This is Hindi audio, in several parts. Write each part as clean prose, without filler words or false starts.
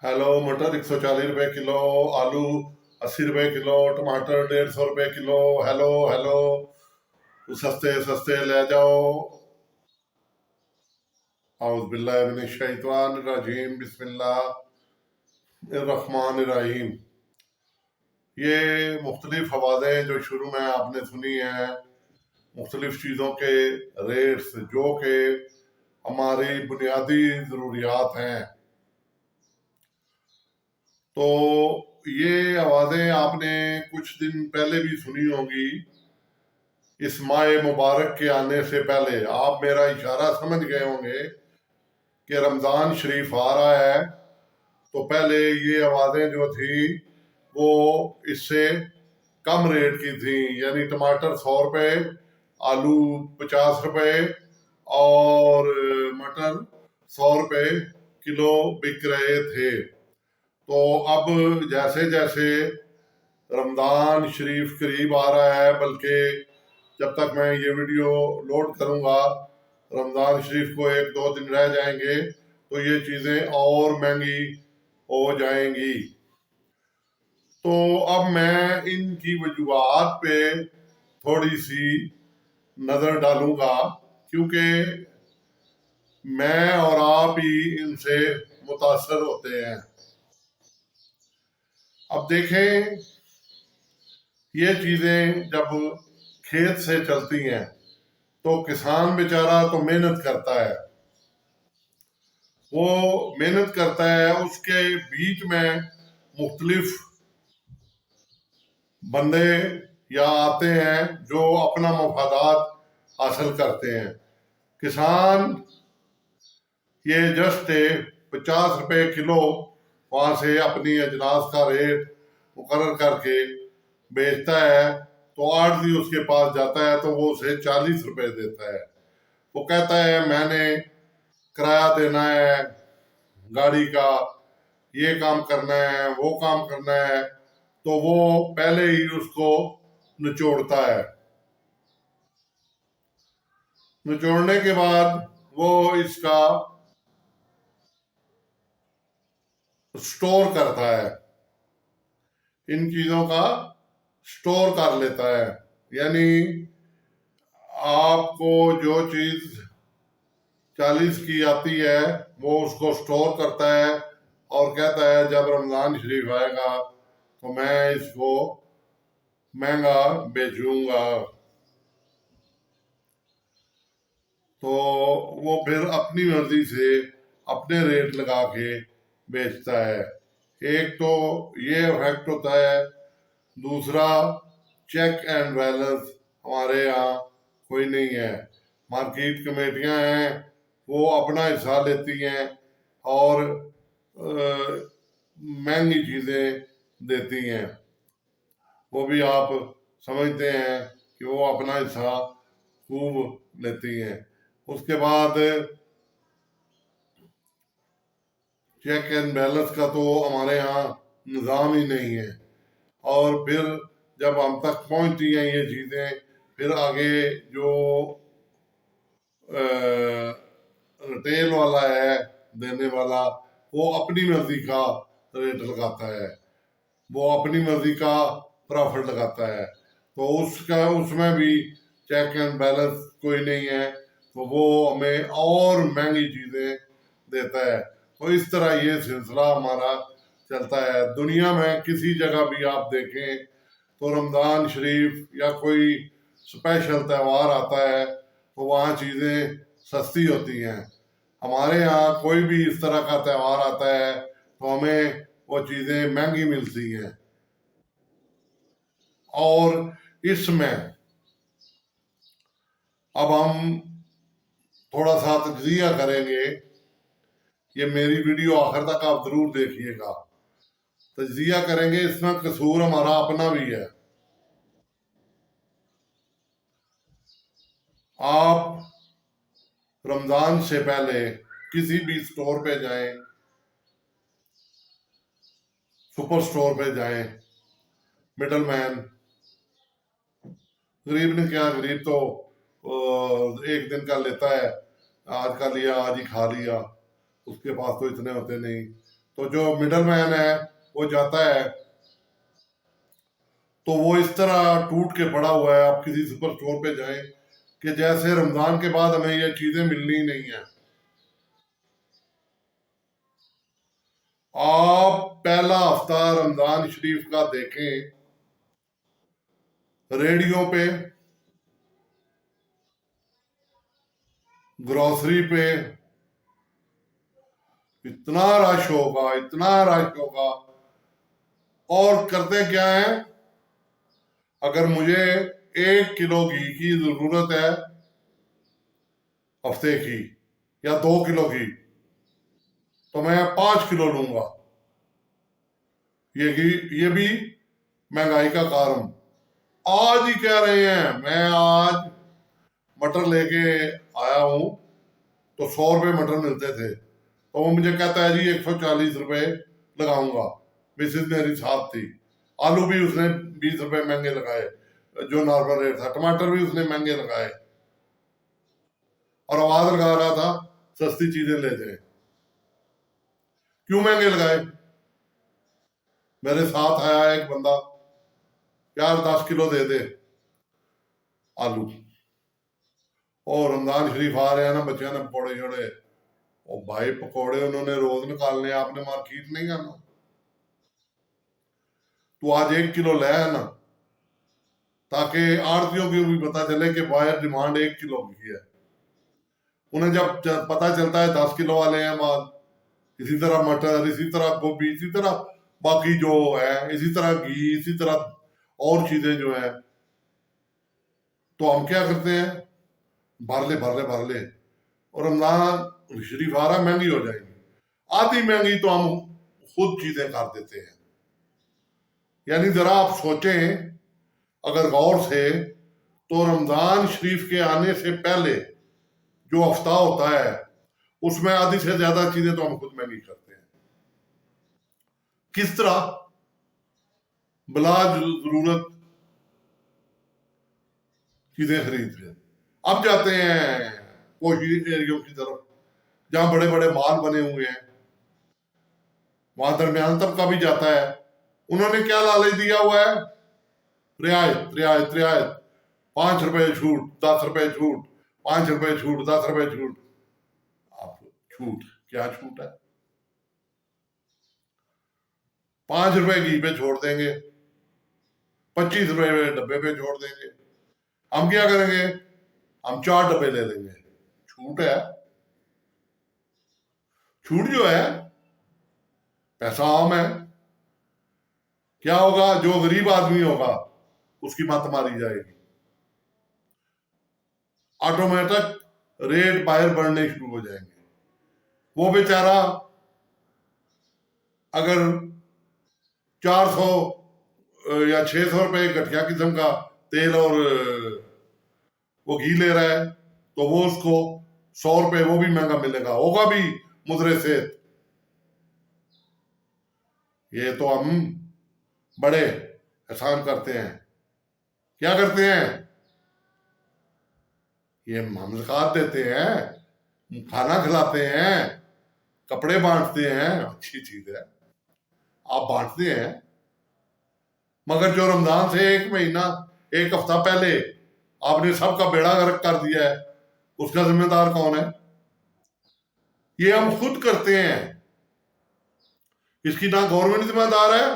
हेलो, मटर 140 रुपए किलो, आलू 80 रुपए किलो, टमाटर 150 रुपए किलो। हेलो हेलो, तो सस्ते सस्ते ले जाओ। औज़ बिल्लाहि मिनश शैतानिर रजीम, बिस्मिल्लाहिर रहमानिर रहीम। ये मुख्तलिफ आवाज़ें जो शुरू में आपने सुनी हैं, मुख्तलिफ चीज़ों के रेट्स जो कि हमारी बुनियादी ज़रूरियात हैं, तो ये आवाज़ें आपने कुछ दिन पहले भी सुनी होंगी। इस माह मुबारक के आने से पहले आप मेरा इशारा समझ गए होंगे कि रमज़ान शरीफ आ रहा है। तो पहले ये आवाज़ें जो थी वो इससे कम रेट की थी, यानी टमाटर 100 रुपये, आलू 50 रुपये और मटर 100 रुपये किलो बिक रहे थे। तो अब जैसे जैसे रमज़ान शरीफ करीब आ रहा है, बल्कि जब तक मैं ये वीडियो लोड करूंगा रमज़ान शरीफ को 1-2 दिन रह जाएंगे, तो ये चीज़ें और महंगी हो जाएंगी। तो अब मैं इनकी वजूहात पे थोड़ी सी नज़र डालूंगा, क्योंकि मैं और आप ही इनसे मुतासर होते हैं। अब देखें, ये चीज़ें जब खेत से चलती हैं तो किसान बेचारा तो मेहनत करता है, वो मेहनत करता है, उसके बीच में मुख्तलिफ बंदे या आते हैं जो अपना मफादात हासिल करते हैं। किसान ये जस्ट 50 रुपए किलो वहाँ से अपनी अजनास का रेट मुकर्रर करके बेचता है, तो आढ़ती उसके पास जाता है तो वो उसे 40 रुपए देता है। वो कहता है मैंने किराया देना है गाड़ी का, ये काम करना है, वो काम करना है, तो वो पहले ही उसको निचोड़ता है। निचोड़ने के बाद वो इसका स्टोर करता है, इन चीजों का स्टोर कर लेता है। यानी आपको जो चीज 40 की आती है वो उसको स्टोर करता है और कहता है जब रमजान शरीफ आएगा तो मैं इसको महंगा बेचूंगा। तो वो फिर अपनी मर्जी से अपने रेट लगा के बेचता है। एक तो ये इफेक्ट होता है, दूसरा चेक एंड बैलेंस हमारे यहाँ कोई नहीं है। मार्केट कमेटियां हैं, वो अपना हिस्सा लेती हैं और महंगी चीज़ें देती हैं। वो भी आप समझते हैं कि वो अपना हिस्सा खूब लेती हैं। उसके बाद चेक एंड बैलेंस का तो हमारे यहाँ निज़ाम ही नहीं है। और फिर जब हम तक पहुंचती हैं ये चीज़ें, फिर आगे जो रिटेल वाला है देने वाला, वो अपनी मर्जी का रेट लगाता है, वो अपनी मर्जी का प्रॉफिट लगाता है। तो उसका उसमें भी चेक एंड बैलेंस कोई नहीं है, तो वो हमें और महंगी चीज़ें देता है। तो इस तरह ये सिलसिला हमारा चलता है। दुनिया में किसी जगह भी आप देखें तो रमज़ान शरीफ या कोई स्पेशल त्यौहार आता है तो वहाँ चीज़ें सस्ती होती हैं। हमारे यहाँ कोई भी इस तरह का त्यौहार आता है तो हमें वो चीज़ें महंगी मिलती हैं। और इसमें अब हम थोड़ा सा तज्जिया करेंगे, ये मेरी वीडियो आखिर तक आप जरूर देखिएगा। तज्जिया करेंगे, इसमें कसूर हमारा अपना भी है। आप रमजान से पहले किसी भी स्टोर पे जाएं, सुपर स्टोर पे जाएं, मिडल मैन, गरीब ने क्या, गरीब तो एक दिन का लेता है, आज का लिया आज ही खा लिया, उसके पास तो इतने होते नहीं। तो जो मिडल मैन है वो जाता है, तो वो इस तरह टूट के पड़ा हुआ है। आप किसी सुपर स्टोर पे जाएं कि जैसे रमजान के बाद हमें ये चीजें मिलनी ही नहीं है। आप पहला हफ्ता रमजान शरीफ का देखें, रेडियो पे, ग्रोसरी पे इतना रश होगा, इतना रश होगा। और करते क्या है, अगर मुझे 1 किलो घी की जरूरत है हफ्ते की, या 2 किलो घी, तो मैं 5 किलो लूंगा। ये घी, ये भी महंगाई का कारण। आज ही कह रहे हैं, मैं आज मटर लेके आया हूं, तो 100 रुपए मटर मिलते थे, तो वो मुझे कहता है जी 140 रुपए लगाऊंगा। मिसेज मेरी साथ थी। आलू भी उसने 20 रुपए महंगे लगाए, जो नॉर्मल रेट था। टमाटर भी उसने महंगे लगाए, और आवाज लगा रहा था सस्ती चीजें ले जाए। क्यों महंगे लगाए? मेरे साथ आया एक बंदा, यार 10 किलो दे दे आलू। और रमजान शरीफ आ रहे हैं ना, बच्चे ने पकौड़े छोड़े। और भाई पकौड़े उन्होंने रोज निकालने, आपने मार्केट नहीं आना। तू आज 1 किलो ले आना, ताकि आड़तियों को भी पता चले कि बाहर डिमांड 1 किलो की है। उन्हें जब पता चलता है 10 किलो वाले हैं माल, इसी तरह मटर, इसी तरह गोभी, इसी तरह बाकी जो है, इसी तरह घी, इसी तरह और चीजें जो है, तो हम क्या करते हैं, भर ले भर ले भर ले। और रमजान शरीफ आ रहा, महंगी हो जाएगी। आधी महंगी तो हम खुद चीजें कर देते हैं। यानी जरा आप सोचें, अगर गौर से, तो रमजान शरीफ के आने से पहले जो हफ्ता होता है, उसमें आधी से ज्यादा चीजें तो हम खुद महंगी करते हैं। किस तरह? बिला जरूरत चीजें खरीद रहे। अब जाते हैं कोशी एरियो की तरफ, जहां बड़े बड़े मॉल बने हुए हैं, वहां दरमियान तबका भी जाता है। उन्होंने क्या लालच दिया हुआ है? रियायत रियायत रियायत, 5 रुपए छूट, 10 रुपए छूट, 5 रुपए छूट, 10 रुपए छूट। आप छूट, क्या छूट है? 5 रुपए घी पे छोड़ देंगे, 25 रुपए डब्बे पे छोड़ देंगे। हम क्या करेंगे? हम 4 डब्बे ले लेंगे। छूट है। छूट जो है, पैसा आम है। क्या होगा? जो गरीब आदमी होगा उसकी मत मारी जाएगी। ऑटोमेटिक रेट बाहर बढ़ने शुरू हो जाएंगे। वो बेचारा अगर 400 या 600 रुपए घटिया किस्म का तेल और वो घी ले रहा है, तो वो उसको 100 रुपए वो भी महंगा मिलेगा, होगा भी मुद्रे से। ये तो हम बड़े एहसान करते हैं। क्या करते हैं? ये हम ज़कात देते हैं, खाना खिलाते हैं, कपड़े बांटते हैं, अच्छी चीज है, आप बांटते हैं। मगर जो रमजान से 1 महीना, 1 हफ्ता पहले आपने सबका बेड़ा गर्क कर दिया है, उसका जिम्मेदार कौन है? ये हम खुद करते हैं। इसकी ना गवर्नमेंट जिम्मेदार है,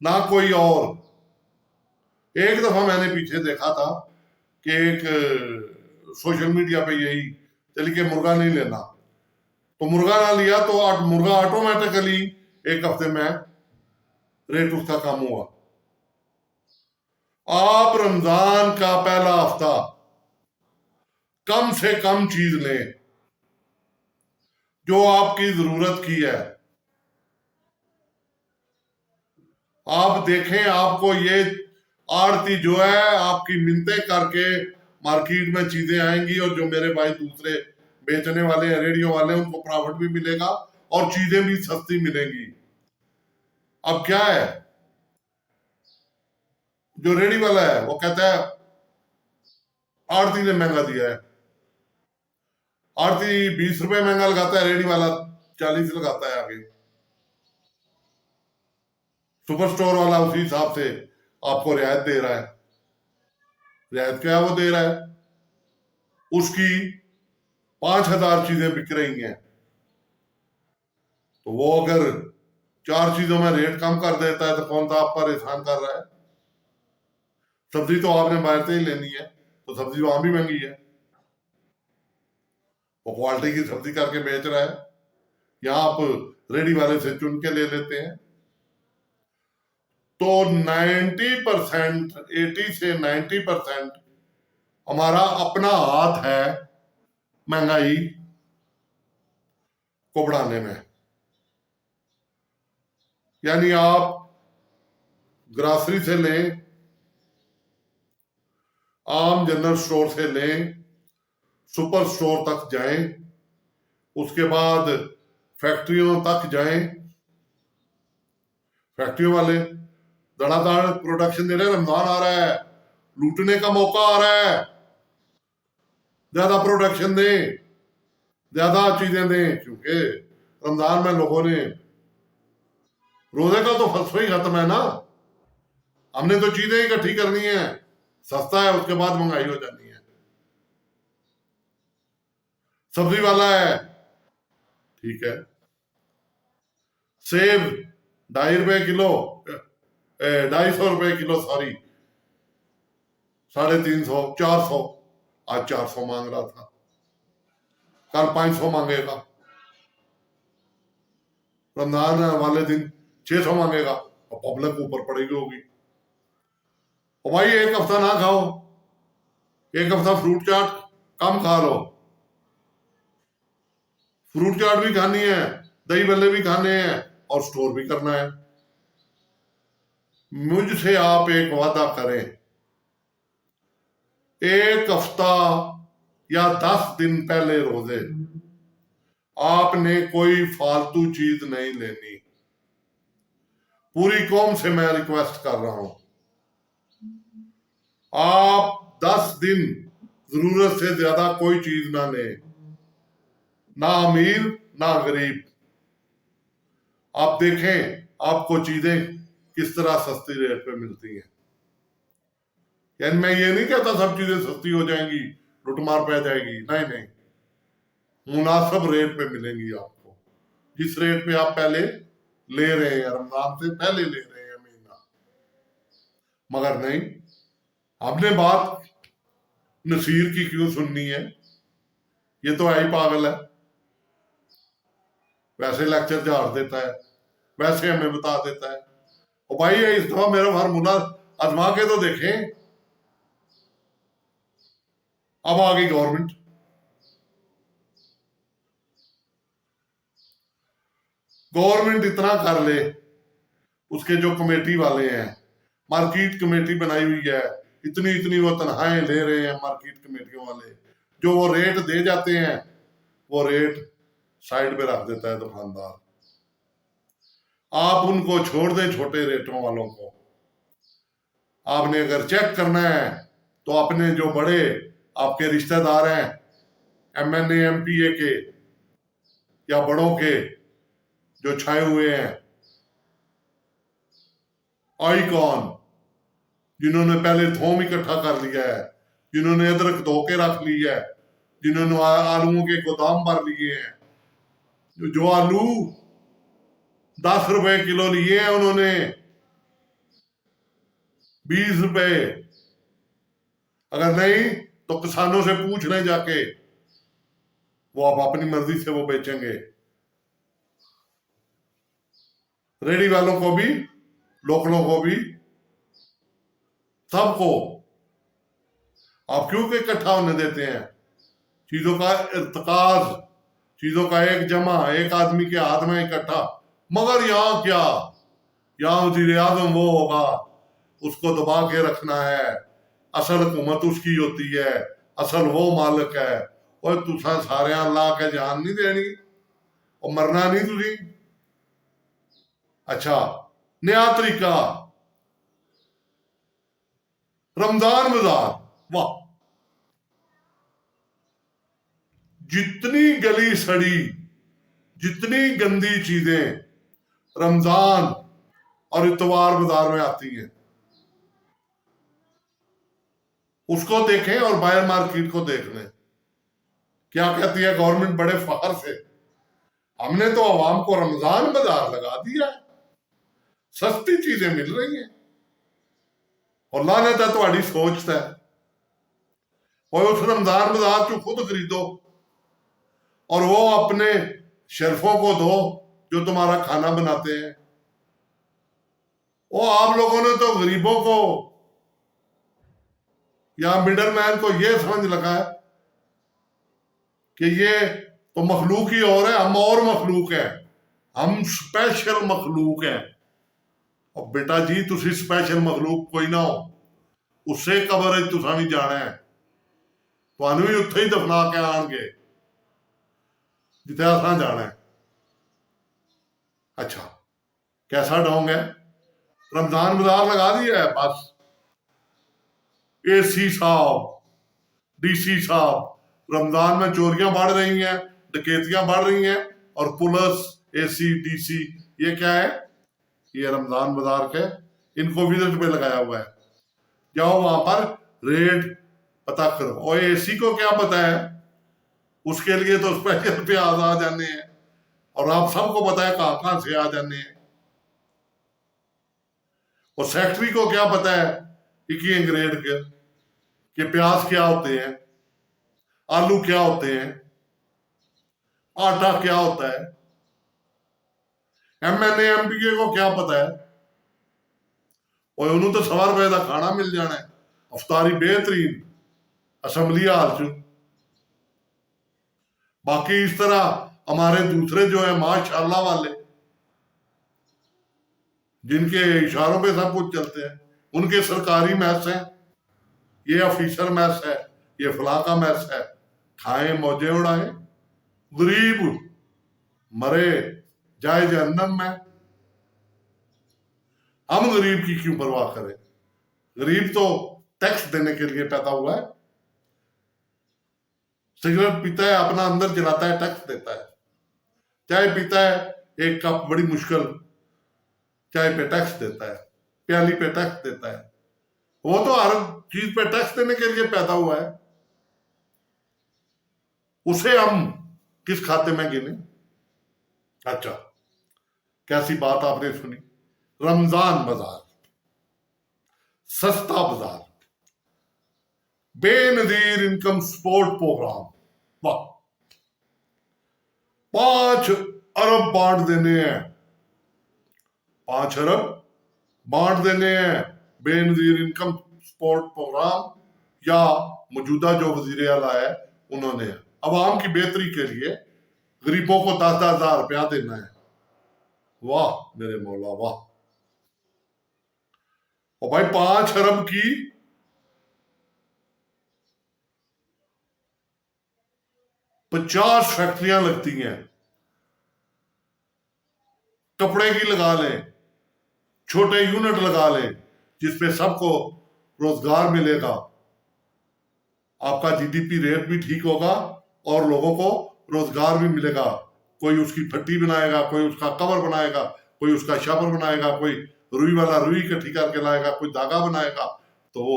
ना कोई और। एक दफा मैंने पीछे देखा था कि एक सोशल मीडिया पे यही चली कि मुर्गा नहीं लेना, तो मुर्गा ना लिया तो मुर्गा ऑटोमेटिकली 1 हफ्ते में रेट उसका कम हुआ। आप रमजान का पहला हफ्ता कम से कम चीज लें जो आपकी जरूरत की है। आप देखें, आपको ये आड़ती जो है आपकी मिन्नतें करके मार्केट में चीजें आएंगी, और जो मेरे भाई दूसरे बेचने वाले हैं, रेडियो वाले, उनको प्रॉफिट भी मिलेगा और चीजें भी सस्ती मिलेंगी। अब क्या है, जो रेडी वाला है वो कहता है आड़ती ने महंगा दिया है। आड़ती 20 रुपए महंगा लगाता है, रेडी वाला 40 लगाता है आगे। सुपर स्टोर वाला उसी हिसाब से आपको रियायत दे रहा है। रियायत क्या वो दे रहा है? उसकी 5,000 चीजें बिक रही हैं, तो वो अगर 4 चीजों में रेट कम कर देता है तो कौन सा आप पर एहसान कर रहा है? सब्जी तो आपने बाहर से ही लेनी है, तो सब्जी वहां भी महंगी है। वो क्वालिटी की सब्जी करके बेच रहा है, यहाँ आप रेडी वाले से चुन के ले लेते हैं। तो 90%, 80 से 90% हमारा अपना हाथ है महंगाई को बढ़ाने में। यानी आप ग्रासरी से लें, आम जनरल स्टोर से लें, सुपर स्टोर तक जाएं, उसके बाद फैक्ट्रियों तक जाएं। फैक्ट्रियों वाले धड़ाधड़ प्रोडक्शन दे रहे हैं, रमजान आ रहा है, लूटने का मौका आ रहा है, ज्यादा प्रोडक्शन दें, ज्यादा चीजें दें, क्योंकि रमजान में लोगों ने रोजे का तो फलसफा ही खत्म है ना। हमने तो चीजें इकट्ठी करनी है, सस्ता है, उसके बाद महंगाई हो जानी है। सब्जी वाला है, ठीक है, सेब 2.5 रुपए किलो, 250 रुपए किलो, सॉरी, 350, 400, आज 400 मांग रहा था, कल 500 मांगेगा, रमजान वाले दिन 600 मांगेगा, और पब्लिक ऊपर पड़ेगी होगी। और भाई एक हफ्ता ना खाओ, एक हफ्ता फ्रूट चाट कम खा लो, फ्रूट चाट भी खानी है, दही भल्ले भी खाने हैं, और स्टोर भी करना है। मुझसे आप एक वादा करें, एक हफ्ता या 10 दिन पहले रोजे आपने कोई फालतू चीज नहीं लेनी। पूरी कौम से मैं रिक्वेस्ट कर रहा हूं, आप 10 दिन जरूरत से ज्यादा कोई चीज ना लें, ना अमीर ना गरीब। आप देखें आपको चीजें किस तरह सस्ती रेट पे मिलती हैं। यानी मैं ये नहीं कहता सब चीजें सस्ती हो जाएंगी, लुटमार पै जाएगी, नहीं नहीं, मुनासिब रेट पे मिलेंगी आपको, जिस रेट पे आप पहले ले रहे हैं, रमजान से पहले ले रहे हैं महीना। मगर नहीं, हमने बात नसीर की क्यों सुननी है? ये तो है ही पागल है, वैसे लेक्चर झाड़ देता है, वैसे हमें बता देता है। और भाई इस दफा मेरा फार्मूला आजमा के तो देखें। अब आ गई गवर्नमेंट, गवर्नमेंट इतना कर ले, उसके जो कमेटी वाले हैं, मार्केट कमेटी बनाई हुई है, इतनी इतनी वो तनख्वाहें ले रहे हैं मार्केट कमेटियों वाले, जो वो रेट दे जाते हैं वो रेट साइड पे रख देता है दुकानदार। आप उनको छोड़ दें, छोटे रेटों वालों को। आपने अगर चेक करना है तो अपने जो बड़े आपके रिश्तेदार हैं, MNA MPA के या बड़ों के जो छाए हुए हैं, आइकॉन, जिन्होंने पहले थोम इकट्ठा कर लिया है, जिन्होंने अदरक धो के रख ली है, जिन्होंने आलूओं के गोदाम भर लिए हैं, जो आलू 10 रुपए किलो लिए हैं उन्होंने 20 रुपए, अगर नहीं तो किसानों से पूछ लें जाके, वो आप अपनी मर्जी से वो बेचेंगे। रेडी वालों को भी, लोकलों को भी, सबको आप क्यों इकट्ठा होने देते हैं? चीजों का इर्तकाज, चीजों का एक जमा एक आदमी के हाथ में इकट्ठा। मगर यहाँ क्या, यहाँ वजीर आजम वो होगा, उसको दबा के रखना है, असल हुकूमत उसकी होती है, असल वो मालिक है। और तुसा सारे अल्लाह के जान नहीं देनी और मरना नहीं तुझी। अच्छा, नया तरीका, रमजान बाजार, वाह, जितनी गली सड़ी, जितनी गंदी चीजें रमजान और इतवार बाजार में आती हैं। उसको देखें और बायर मार्केट को देख लें, क्या कहती है गवर्नमेंट बड़े फखर से, हमने तो आवाम को रमजान बाजार लगा दिया है, सस्ती चीजें मिल रही हैं। और लानत है तुम्हारी सोच है। और उस रमजान बाजार चो खुद खरीदो और वो अपने शेल्फों को दो जो तुम्हारा खाना बनाते हैं। वो आप लोगों ने तो गरीबों को या मिडल मैन को ये समझ लगा है कि ये तो मखलूक ही और है, हम और मखलूक है, हम स्पेशल मखलूक है। और बेटा जी तुसी स्पेशल मखलूक कोई ना हो, उससे कबर तुसा भी जाना है, तुहानू भी उत्थे ही दफना के आएंगे जिथे असा जाना है। अच्छा कैसा ढोंग है, रमजान बाजार लगा दिया है, बस एसी साहब, डीसी साहब, रमजान में चोरियां बढ़ रही हैं, डकैतियां बढ़ रही हैं, और पुलिस, एसी, डीसी, ये क्या है? ये रमजान बाजार के इनको विजिट पे लगाया हुआ है। जाओ वहां पर रेड पता करो। और एसी को क्या पता है, उसके लिए तो स्पेशल पे आ जाने हैं, और आप सबको पता है कहां कहां से आ जाने हैं। और सेक्रेटरी को क्या पता है 21 ग्रेड के प्याज क्या होते हैं, आलू क्या होते हैं, आटा क्या होता है। एमएनए एमपीए को क्या पता है, और उन्होंने तो ₹1.25 का खाना मिल जाना है, अफतारी बेहतरीन असम्बली हाल च। बाकी इस तरह हमारे दूसरे जो है माशाल्लाह वाले, जिनके इशारों पे सब कुछ चलते हैं, उनके सरकारी मैस है, ये ऑफिसर मैस है, ये फला का मैस है, खाए मौजे उड़ाए, गरीब मरे जाए जहन्नम में। हम गरीब की क्यों परवाह करें? गरीब तो टैक्स देने के लिए पैदा हुआ है। सिगरेट पीता है, अपना अंदर जलाता है, टैक्स देता है। चाय पीता है, एक कप बड़ी मुश्किल चाय पे टैक्स देता है, प्याली पे टैक्स देता है। वो तो हर चीज पे टैक्स देने के लिए पैदा हुआ है, उसे हम किस खाते में गिने? अच्छा कैसी बात आपने सुनी, रमजान बाजार, सस्ता बाजार, बेनजीर इनकम सपोर्ट प्रोग्राम, वाह, 5 अरब बांट देने हैं, 5 अरब बांट देने हैं बेनजीर इनकम सपोर्ट प्रोग्राम, या मौजूदा जो वजीर आला है उन्होंने अवाम की बेहतरी के लिए गरीबों को 10,000 रुपया देना है। वाह मेरे मौला वाह। और भाई 5 अरब की 50 फैक्ट्रियां लगती हैं, कपड़े की लगा लें, छोटे यूनिट लगा लें, जिसपे सबको रोजगार मिलेगा, आपका जीडीपी रेट भी ठीक होगा और लोगों को रोजगार भी मिलेगा। कोई उसकी भट्टी बनाएगा, कोई उसका कवर बनाएगा, कोई उसका शावर बनाएगा, कोई रुई वाला रुई इकट्ठी करके लाएगा, कोई धागा बनाएगा, तो वो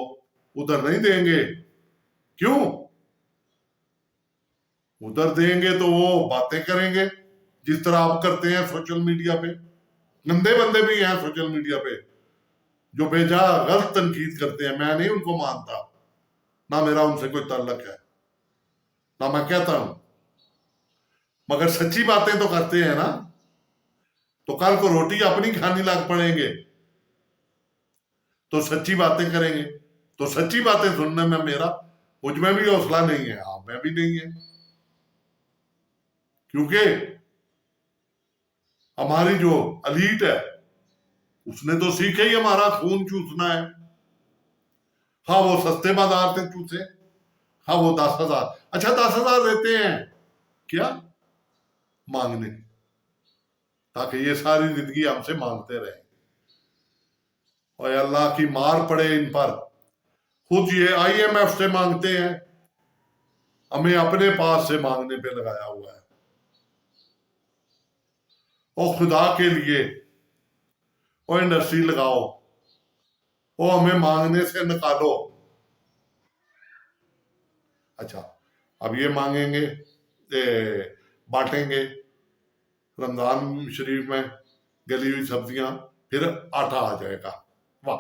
उधर नहीं देंगे। क्यों? उधर देंगे तो वो बातें करेंगे जिस तरह आप करते हैं सोशल मीडिया पे। गंदे बंदे भी हैं सोशल मीडिया पे जो बेजा गलत तनकीद करते हैं, मैं नहीं उनको मानता, ना मेरा उनसे कोई ताल्लुक है, ना मैं कहता हूं, मगर सच्ची बातें तो करते हैं ना। तो कल को रोटी अपनी खानी लग पड़ेंगे तो सच्ची बातें करेंगे, तो सच्ची बातें सुनने में मेरा मुझ में भी हौसला नहीं है, आप में भी नहीं है, क्योंकि हमारी जो अलीट है उसने तो सीखे ही हमारा खून चूसना है। हाँ वो सस्ते बाजार से चूसे, हाँ वो 10,000, अच्छा 10,000 देते हैं क्या मांगने, ताकि ये सारी जिंदगी हमसे मांगते रहे। और अल्लाह की मार पड़े इन पर। खुद ये आईएमएफ से मांगते हैं, हमें अपने पास से मांगने पे लगाया हुआ है। और खुदा के लिए और इंडस्ट्री लगाओ, वो हमें मांगने से निकालो। अच्छा, अब ये मांगेंगे, बांटेंगे रमजान शरीफ में गली हुई सब्जियां, फिर आटा आ जाएगा। वाह,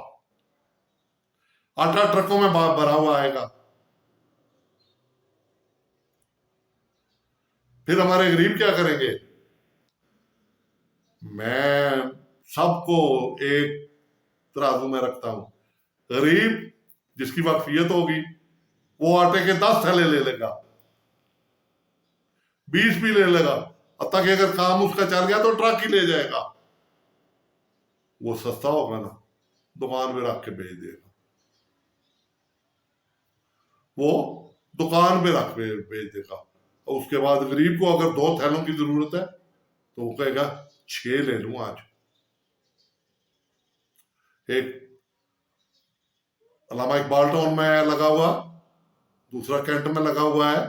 आटा ट्रकों में भरा हुआ आएगा। फिर हमारे गरीब क्या करेंगे? मैं सबको एक तराजू में रखता हूं। गरीब जिसकी वाकफियत होगी वो आटे के 10 थैले ले लेगा, 20 भी ले लेगा, अब तक अगर काम उसका चल गया तो ट्रक ही ले जाएगा। वो सस्ता होगा ना, दुकान पे रख के बेच देगा। वो दुकान पे रख के बेच देगा। और उसके बाद गरीब को अगर 2 थैलों की जरूरत है तो वो कहेगा 6 ले लूं आज। एक अलामा इकबाल टाउन में लगा हुआ, दूसरा कैंट में लगा हुआ है,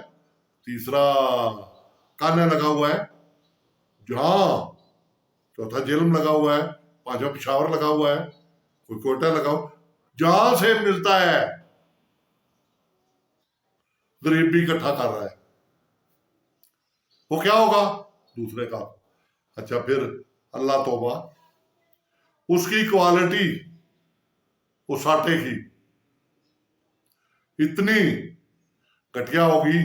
तीसरा कान्या लगा हुआ है, जहां चौथा जेलम लगा हुआ है, पांचवा पिशावर लगा हुआ है, कोई कोटा लगा हुआ, जहां से मिलता है गरीब भी इकट्ठा कर रहा है। वो क्या होगा? दूसरे का। अच्छा, फिर अल्लाह तौबा, उसकी क्वालिटी उस आटे की इतनी घटिया होगी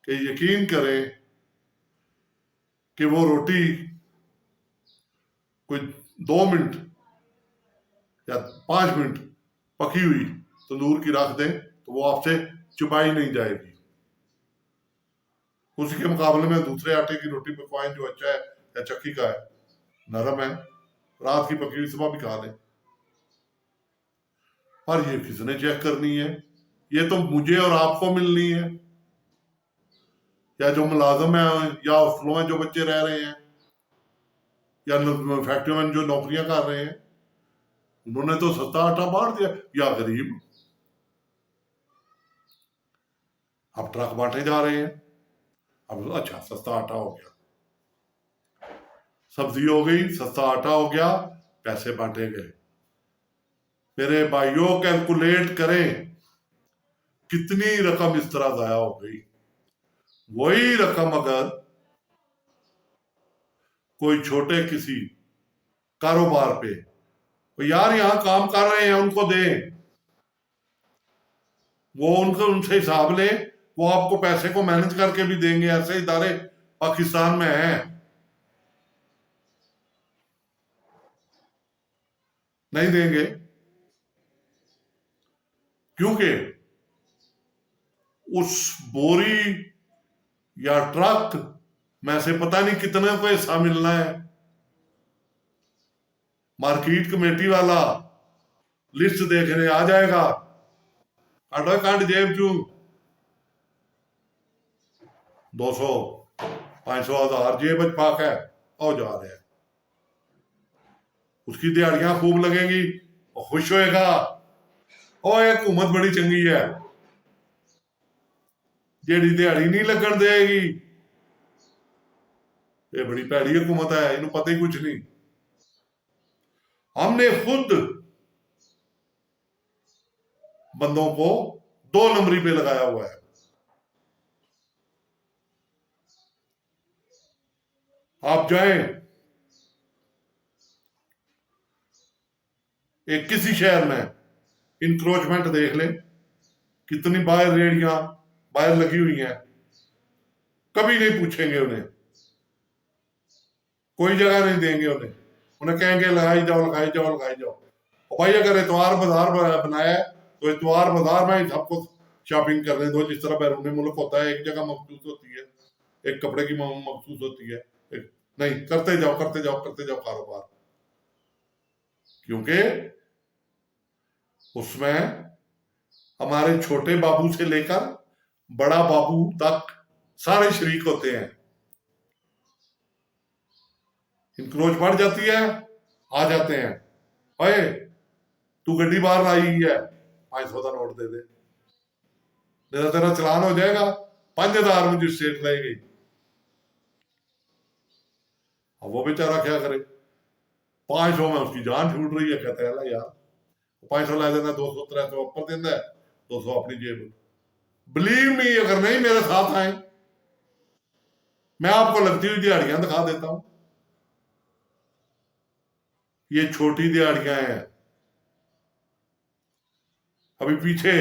कि यकीन करें कि वो रोटी कोई 2 मिनट या 5 मिनट पकी हुई तंदूर की रख दें तो वो आपसे चुपाई नहीं जाएगी। उसी के मुकाबले में दूसरे आटे की रोटी पकवाएं जो अच्छा है या चक्की का है, नरम है, रात की पकी हुई सुबह भी खा लें। पर ये किसने चेक करनी है? ये तो मुझे और आपको मिलनी है, या जो मुलाजम है, या हॉस्टलों में जो बच्चे रह रहे हैं, या फैक्ट्रियों में जो नौकरियां कर रहे हैं, उन्होंने तो सस्ता आटा बांट दिया। या गरीब, अब ट्रक बांटे जा रहे हैं। अब अच्छा, सस्ता आटा हो गया, सब्जी हो गई, सस्ता आटा हो गया, पैसे बांटे गए। मेरे भाइयों कैलकुलेट करें कितनी रकम इस तरह जाया हो गई। वही रकम अगर कोई छोटे किसी कारोबार पे, तो यार यहां काम कर रहे हैं उनको दें, वो उनको उनसे हिसाब ले, वो आपको पैसे को मैनेज करके भी देंगे। ऐसे इदारे पाकिस्तान में हैं। नहीं देंगे, क्योंकि उस बोरी या ट्रक में से पता नहीं कितने को हिस्सा मिलना है। मार्केट कमेटी वाला लिस्ट देखने आ जाएगा, काटो काट जेब चू 200 500 1000 जेब पाक है और जा रहे हैं। उसकी दिहाड़ियां खूब लगेंगी और खुश होएगा, और एक हुकूमत बड़ी चंगी है, जेड़ी दिहाड़ी नहीं लगन देगी। ये बड़ी भैड़ी हुकूमत है, इन्हें पता ही कुछ नहीं। हमने खुद बंदों को 2 नंबरी पे लगाया हुआ है। आप जाएं एक किसी शहर में, इंक्रोचमेंट देख लें, कितनी बाहर रेडियां बाहर लगी हुई हैं, कभी नहीं पूछेंगे उन्हें, कोई जगह नहीं देंगे उन्हें। उन्हें कहेंगे लगाई जाओ लगाई जाओ लगाई जाओ। और भाई अगर इतवार बाजार बनाया है तो इतवार बाजार में ही सबको शॉपिंग करने दो, जिस तरह बैरून मुल्क होता है, एक जगह मखसूस होती है, एक कपड़े की मखसूस होती है। नहीं, करते जाओ करते जाओ करते जाओ कारोबार, क्योंकि उसमें हमारे छोटे बाबू से लेकर बड़ा बाबू तक सारे शरीक होते हैं। इंक्रोच बढ़ जाती है, आ जाते हैं, ओए तू गड्डी बाहर लाई है, 500 का नोट दे दे, तेरा चलान हो जाएगा, 5000 मुझे स्टेट लाई गई। अब वो बेचारा क्या करे? 500 में उसकी जान छूट रही है। कहते हैं यार 500 ला देना, 200 300 ऊपर देना है, 200 अपनी जेब। बिलीव मी, अगर नहीं मेरे साथ आए, मैं आपको लगती हुई दिहाड़ियां दिखा देता हूं। ये छोटी दिहाड़ियां हैं। अभी पीछे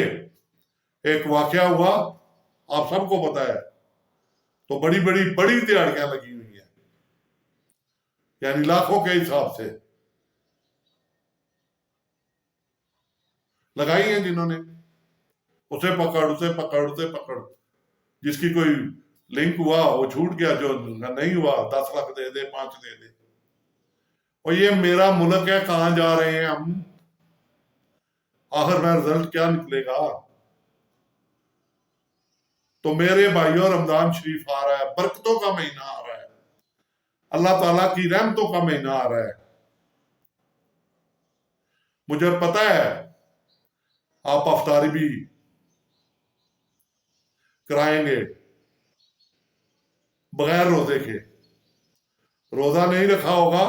एक वाकया हुआ, आप सबको पता है, तो बड़ी बड़ी बड़ी दिहाड़ियां लगी हुई हैं, यानी लाखों के हिसाब से लगाई हैं जिन्होंने। उसे पकड़, उसे पकड़, उसे पकड़, जिसकी कोई लिंक हुआ वो छूट गया, जो नहीं हुआ 10 लाख दे दे, 5 दे दे। और ये मेरा मुल्क है, कहां जा रहे हैं हम? आखिर में रिजल्ट क्या निकलेगा? तो मेरे भाइयों, रमजान शरीफ आ रहा है, बरकतों का महीना आ रहा है, अल्लाह ताला की रहमतों का महीना आ रहा है। मुझे पता है आप अफ्तारी भी कराएंगे बगैर रोजे के। रोजा नहीं रखा होगा,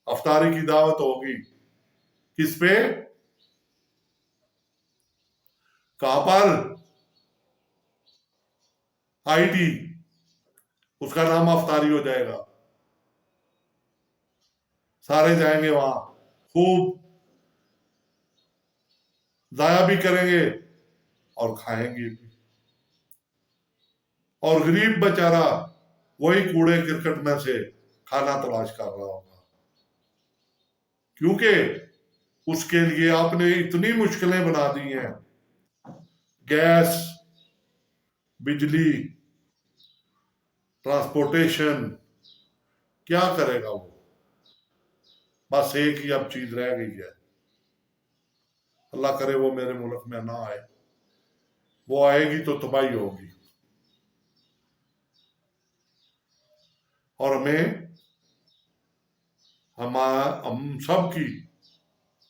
अफ्तारी की दावत होगी। किस पे? कहां पर? आईटी, उसका नाम अफ्तारी हो जाएगा। सारे जाएंगे वहां, खूब जाया भी करेंगे और खाएंगे भी। और गरीब बेचारा वही कूड़े क्रिकेट में से खाना तलाश कर रहा होगा, क्योंकि उसके लिए आपने इतनी मुश्किलें बना दी हैं। गैस, बिजली, ट्रांसपोर्टेशन, क्या करेगा वो? बस एक ही अब चीज रह गई है, अल्लाह करे वो मेरे मुल्क में ना आए। वो आएगी तो तबाही होगी। और हम सब की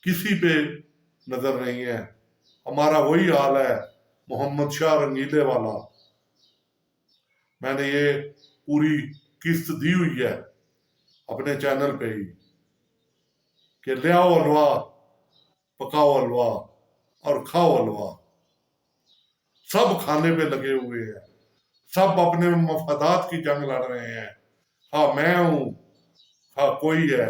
किसी पे नजर नहीं है। हमारा वही हाल है मोहम्मद शाह रंगीले वाला। मैंने ये पूरी किस्त दी हुई है अपने चैनल पे ही कि ले आओ हलवा, पकाओ हलवा और खाओ हलवा। सब खाने पे लगे हुए हैं, सब अपने मफादात की जंग लड़ रहे हैं। हाँ मैं हूं, हाँ कोई है,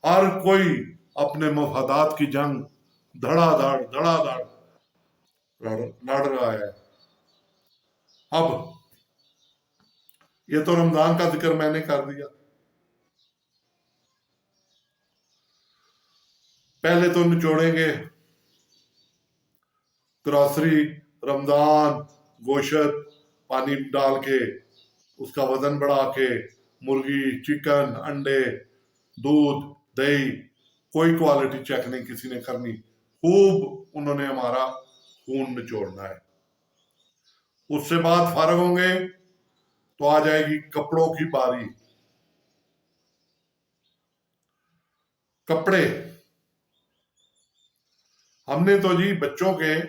हर कोई अपने मफादात की जंग धड़ाधड़ लड़ रहा है। अब ये तो रमजान का जिक्र मैंने कर दिया। पहले तो निचोड़ेंगे ग्रॉसरी, रमजान, गोश्त पानी डाल के, उसका वजन बढ़ा के, मुर्गी, चिकन, अंडे, दूध, दही, कोई क्वालिटी चेक नहीं किसी ने करनी। खूब उन्होंने हमारा खून निचोड़ना है। उससे बाद फारग होंगे तो आ जाएगी कपड़ों की बारी। कपड़े हमने तो जी बच्चों के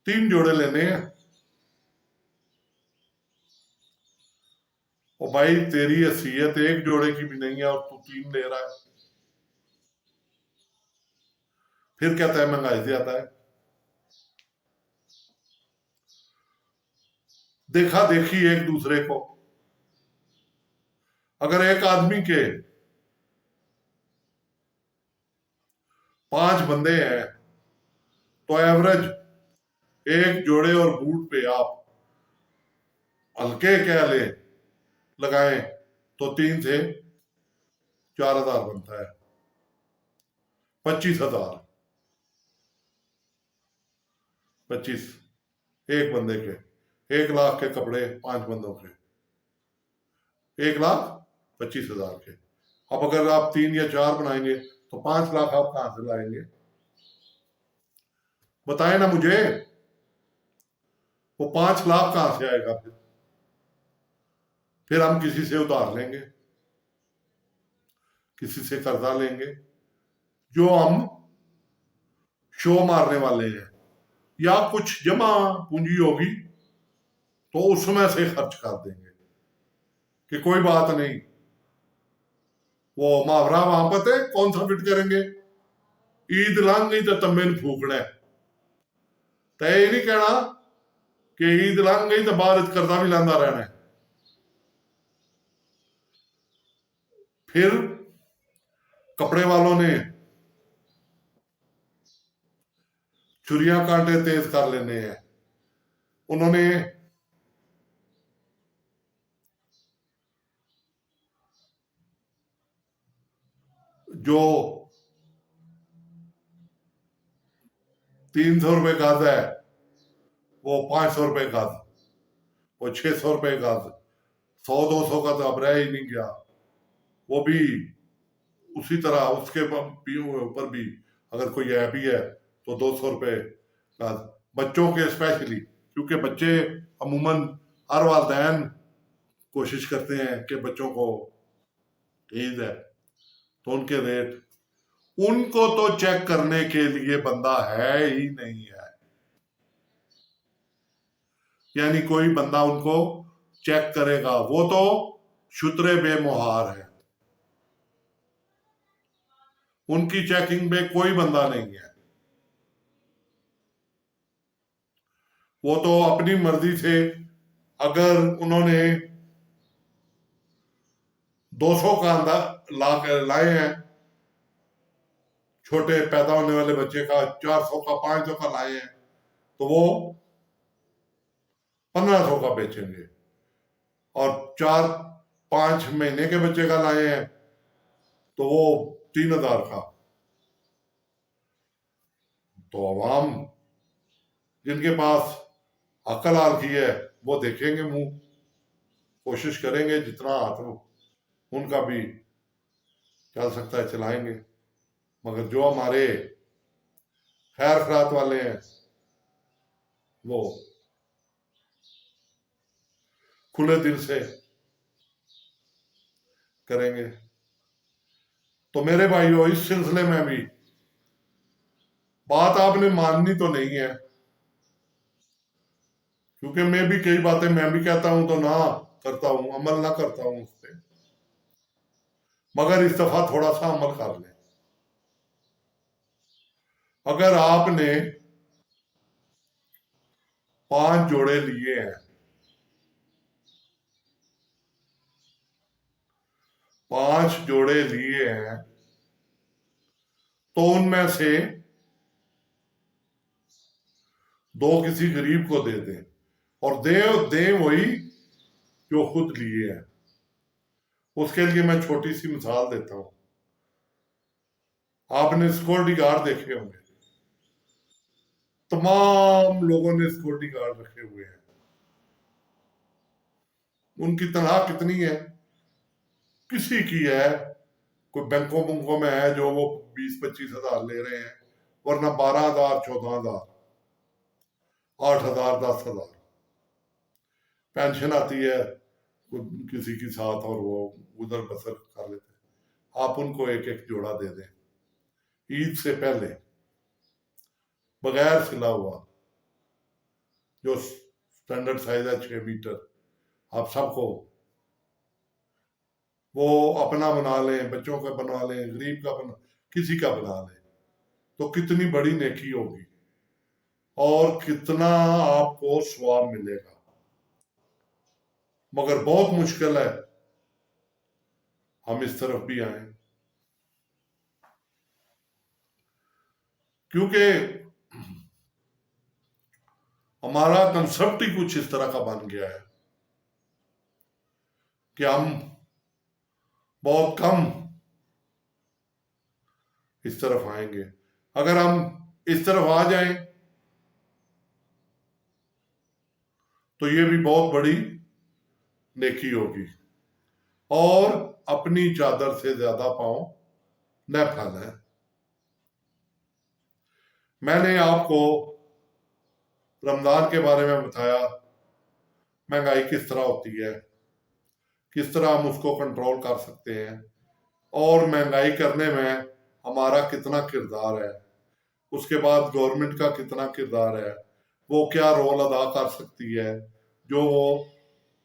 3 जोड़े लेने हैं। ओ भाई तेरी हैसियत एक जोड़े की भी नहीं है और तू 3 ले रहा है, फिर कहता है महंगाई ज्यादा है। देखा देखी एक दूसरे को। अगर एक आदमी के 5 बंदे हैं तो एवरेज एक जोड़े और बूट पे आप हल्के क्या ले लगाएं तो 3 से 4,000 बनता है। 25,000, 25 एक बंदे के, 1 लाख के कपड़े 5 बंदों के, 1,25,000 के। अब अगर आप 3 या 4 बनाएंगे तो 5 लाख आप कहां से लाएंगे? बताए ना मुझे, वो 5 लाख कहां से आएगा? फिर हम किसी से उधार लेंगे, किसी से कर्जा लेंगे, जो हम शो मारने वाले हैं, या कुछ जमा पूंजी होगी तो उसमें से खर्च कर देंगे कि कोई बात नहीं, वो मुहावरा वहां पता है कौन सा फिट करेंगे? ईद लंघ गई तो तम्बे न फूकना है। तो ये नहीं कहना कि ईद लंघ गई तो बाद करता भी लांदा रहना है। फिर कपड़े वालों ने छुरियां कांटे तेज कर लेने हैं। उन्होंने जो 300 रुपए गज है वो 500 रुपए गज, वो 600 रुपए गज, 100-200 का तो अब रह ही नहीं गया। वो भी उसी तरह उसके ऊपर भी अगर कोई ऐप ही है तो 200 रुपए गज। बच्चों के स्पेशली, क्योंकि बच्चे अमूमन हर वालदैन कोशिश करते हैं कि बच्चों को ईद है तो उनके रेट, उनको तो चेक करने के लिए बंदा है ही नहीं है। यानी कोई बंदा उनको चेक करेगा, वो तो शुतरे बेमुहार है, उनकी चेकिंग पे कोई बंदा नहीं है। वो तो अपनी मर्जी से अगर उन्होंने 200 का लाए हैं, छोटे पैदा होने वाले बच्चे का 400 का 500 का लाए हैं, तो वो 1500 का बेचेंगे। और 4-5 महीने के बच्चे का लाए हैं तो वो 3000 का। तो अवाम जिनके पास अकल हाल की है वो देखेंगे मुंह, कोशिश करेंगे जितना हाथ उनका भी चल सकता है चलाएंगे। मगर जो हमारे खैर खरात वाले हैं वो खुले दिल से करेंगे। तो मेरे भाइयों, इस सिलसिले में भी बात आपने माननी तो नहीं है, क्योंकि मैं भी कई बातें मैं भी कहता हूं तो ना करता हूं, अमल ना करता हूं उस पर। मगर इस दफा थोड़ा सा अमल कर लें। अगर आपने 5 जोड़े लिए हैं, 5 जोड़े लिए हैं, तो उनमें से 2 किसी गरीब को दे दें, और दे वही जो खुद लिए हैं। उसके लिए मैं छोटी सी मिसाल देता हूं। आपने सिक्योरिटी गार्ड देखे होंगे, तमाम लोगों ने सिक्योरिटी गार्ड रखे हुए हैं। उनकी तनख्वाह कितनी है? किसी की है, कोई बैंकों में है जो वो 20-25 हजार ले रहे हैं, वरना 12,000, 14,000, 8,000, 10,000 पेंशन आती है किसी के साथ, और वो उधर बसर कर लेते हैं। आप उनको एक एक जोड़ा दे दें ईद से पहले, बगैर सिला हुआ, जो स्टैंडर्ड साइज है 6 मीटर, आप सबको वो अपना बना लें, बच्चों का बना लें, गरीब का बना, किसी का बना लें, तो कितनी बड़ी नेकी होगी और कितना आपको स्वाब मिलेगा। मगर बहुत मुश्किल है हम इस तरफ भी आए, क्योंकि हमारा कंसेप्ट ही कुछ इस तरह का बन गया है कि हम बहुत कम इस तरफ आएंगे। अगर हम इस तरफ आ जाएं तो ये भी बहुत बड़ी नेकी होगी, और अपनी चादर से ज्यादा पांव न फैलाएं। मैंने आपको रमजान के बारे में बताया, महंगाई किस तरह होती है, किस तरह हम उसको कंट्रोल कर सकते हैं, और महंगाई करने में हमारा कितना किरदार है। उसके बाद गवर्नमेंट का कितना किरदार है, वो क्या रोल अदा कर सकती है जो वो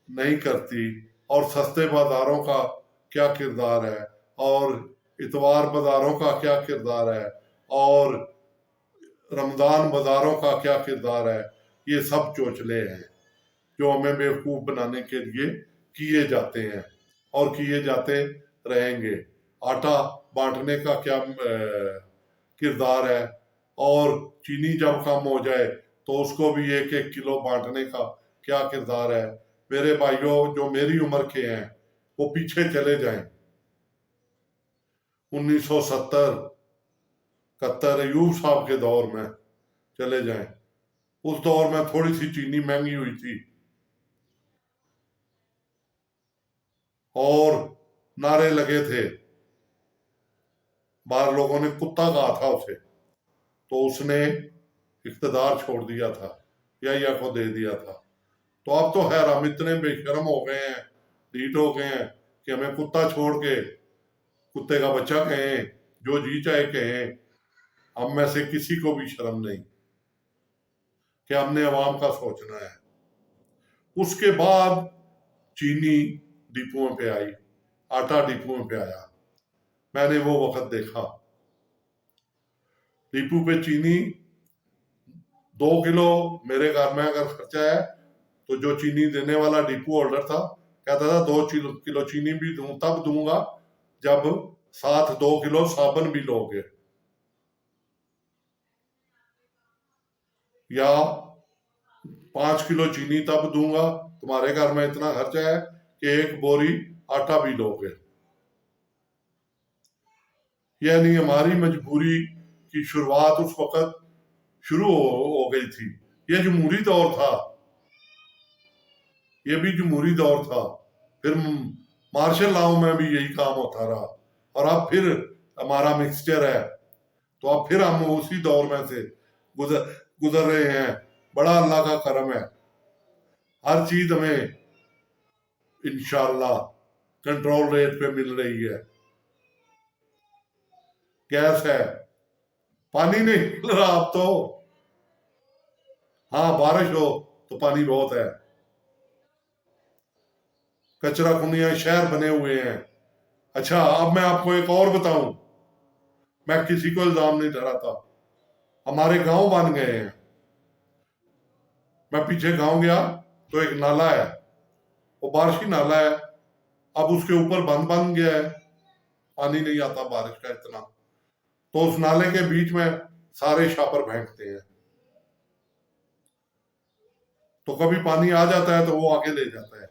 नहीं करती, और सस्ते बाजारों का क्या किरदार है, और इतवार बाजारों का क्या किरदार है और रमजान बाजारों का क्या किरदार है, ये सब चोचले हैं जो हमें बेवकूफ बनाने के लिए किए जाते हैं और किए जाते रहेंगे। आटा बांटने का क्या किरदार है और चीनी जब कम हो जाए तो उसको भी 1-1 किलो बांटने का क्या किरदार है। मेरे भाइयों जो मेरी उम्र के हैं वो पीछे चले जाएं, 1970 71 अयूब साहब के दौर में चले जाएं। उस दौर में थोड़ी सी चीनी महंगी हुई थी और नारे लगे थे, बाहर लोगों ने कुत्ता कहा था उसे, तो उसने इख्तिदार छोड़ दिया था, या को दे दिया था। तो अब तो है हम इतने बेशरम हो गए हैं, ढीठ हो गए हैं कि हमें कुत्ता छोड़ के कुत्ते का बच्चा कहें, जो जी चाहे कहें। हम में से किसी को भी शर्म नहीं कि हमने अवाम का सोचना है। उसके बाद चीनी डिपुओं पे आई, आटा डिपुओं पे आया। मैंने वो वक्त देखा, डिपू पे चीनी 2 किलो मेरे घर में अगर खर्चा है तो जो चीनी देने वाला डिपो होल्डर था कहता था 2 किलो चीनी भी तब दूंगा जब साथ 2 किलो साबुन भी लोगे, या 5 किलो चीनी तब दूंगा तुम्हारे घर में इतना खर्चा है कि 1 बोरी आटा भी लोगे। यानी हमारी मजबूरी की शुरुआत उस वक्त शुरू हो गई थी। ये जमहूरी दौर था, ये भी जमहूरी दौर था। फिर मार्शल लॉ में भी यही काम होता रहा और अब फिर हमारा मिक्सचर है, तो अब फिर हम उसी दौर में से गुजर गुजर रहे हैं। बड़ा अल्लाह का करम है, हर चीज हमें इंशाल्लाह कंट्रोल रेट पे मिल रही है। गैस है, पानी नहीं मिल रहा अब तो। हाँ बारिश हो तो पानी बहुत है, कचरा कुनिया शहर बने हुए हैं। अच्छा अब मैं आपको एक और बताऊं, मैं किसी को इल्जाम नहीं ठहराता, हमारे गांव बन गए हैं। मैं पीछे गांव गया तो एक नाला है, वो बारिश की नाला है, अब उसके ऊपर बंद बन गया है, पानी नहीं आता बारिश का इतना, तो उस नाले के बीच में सारे शापर फेंकते हैं, तो कभी पानी आ जाता है तो वो आगे ले जाता है।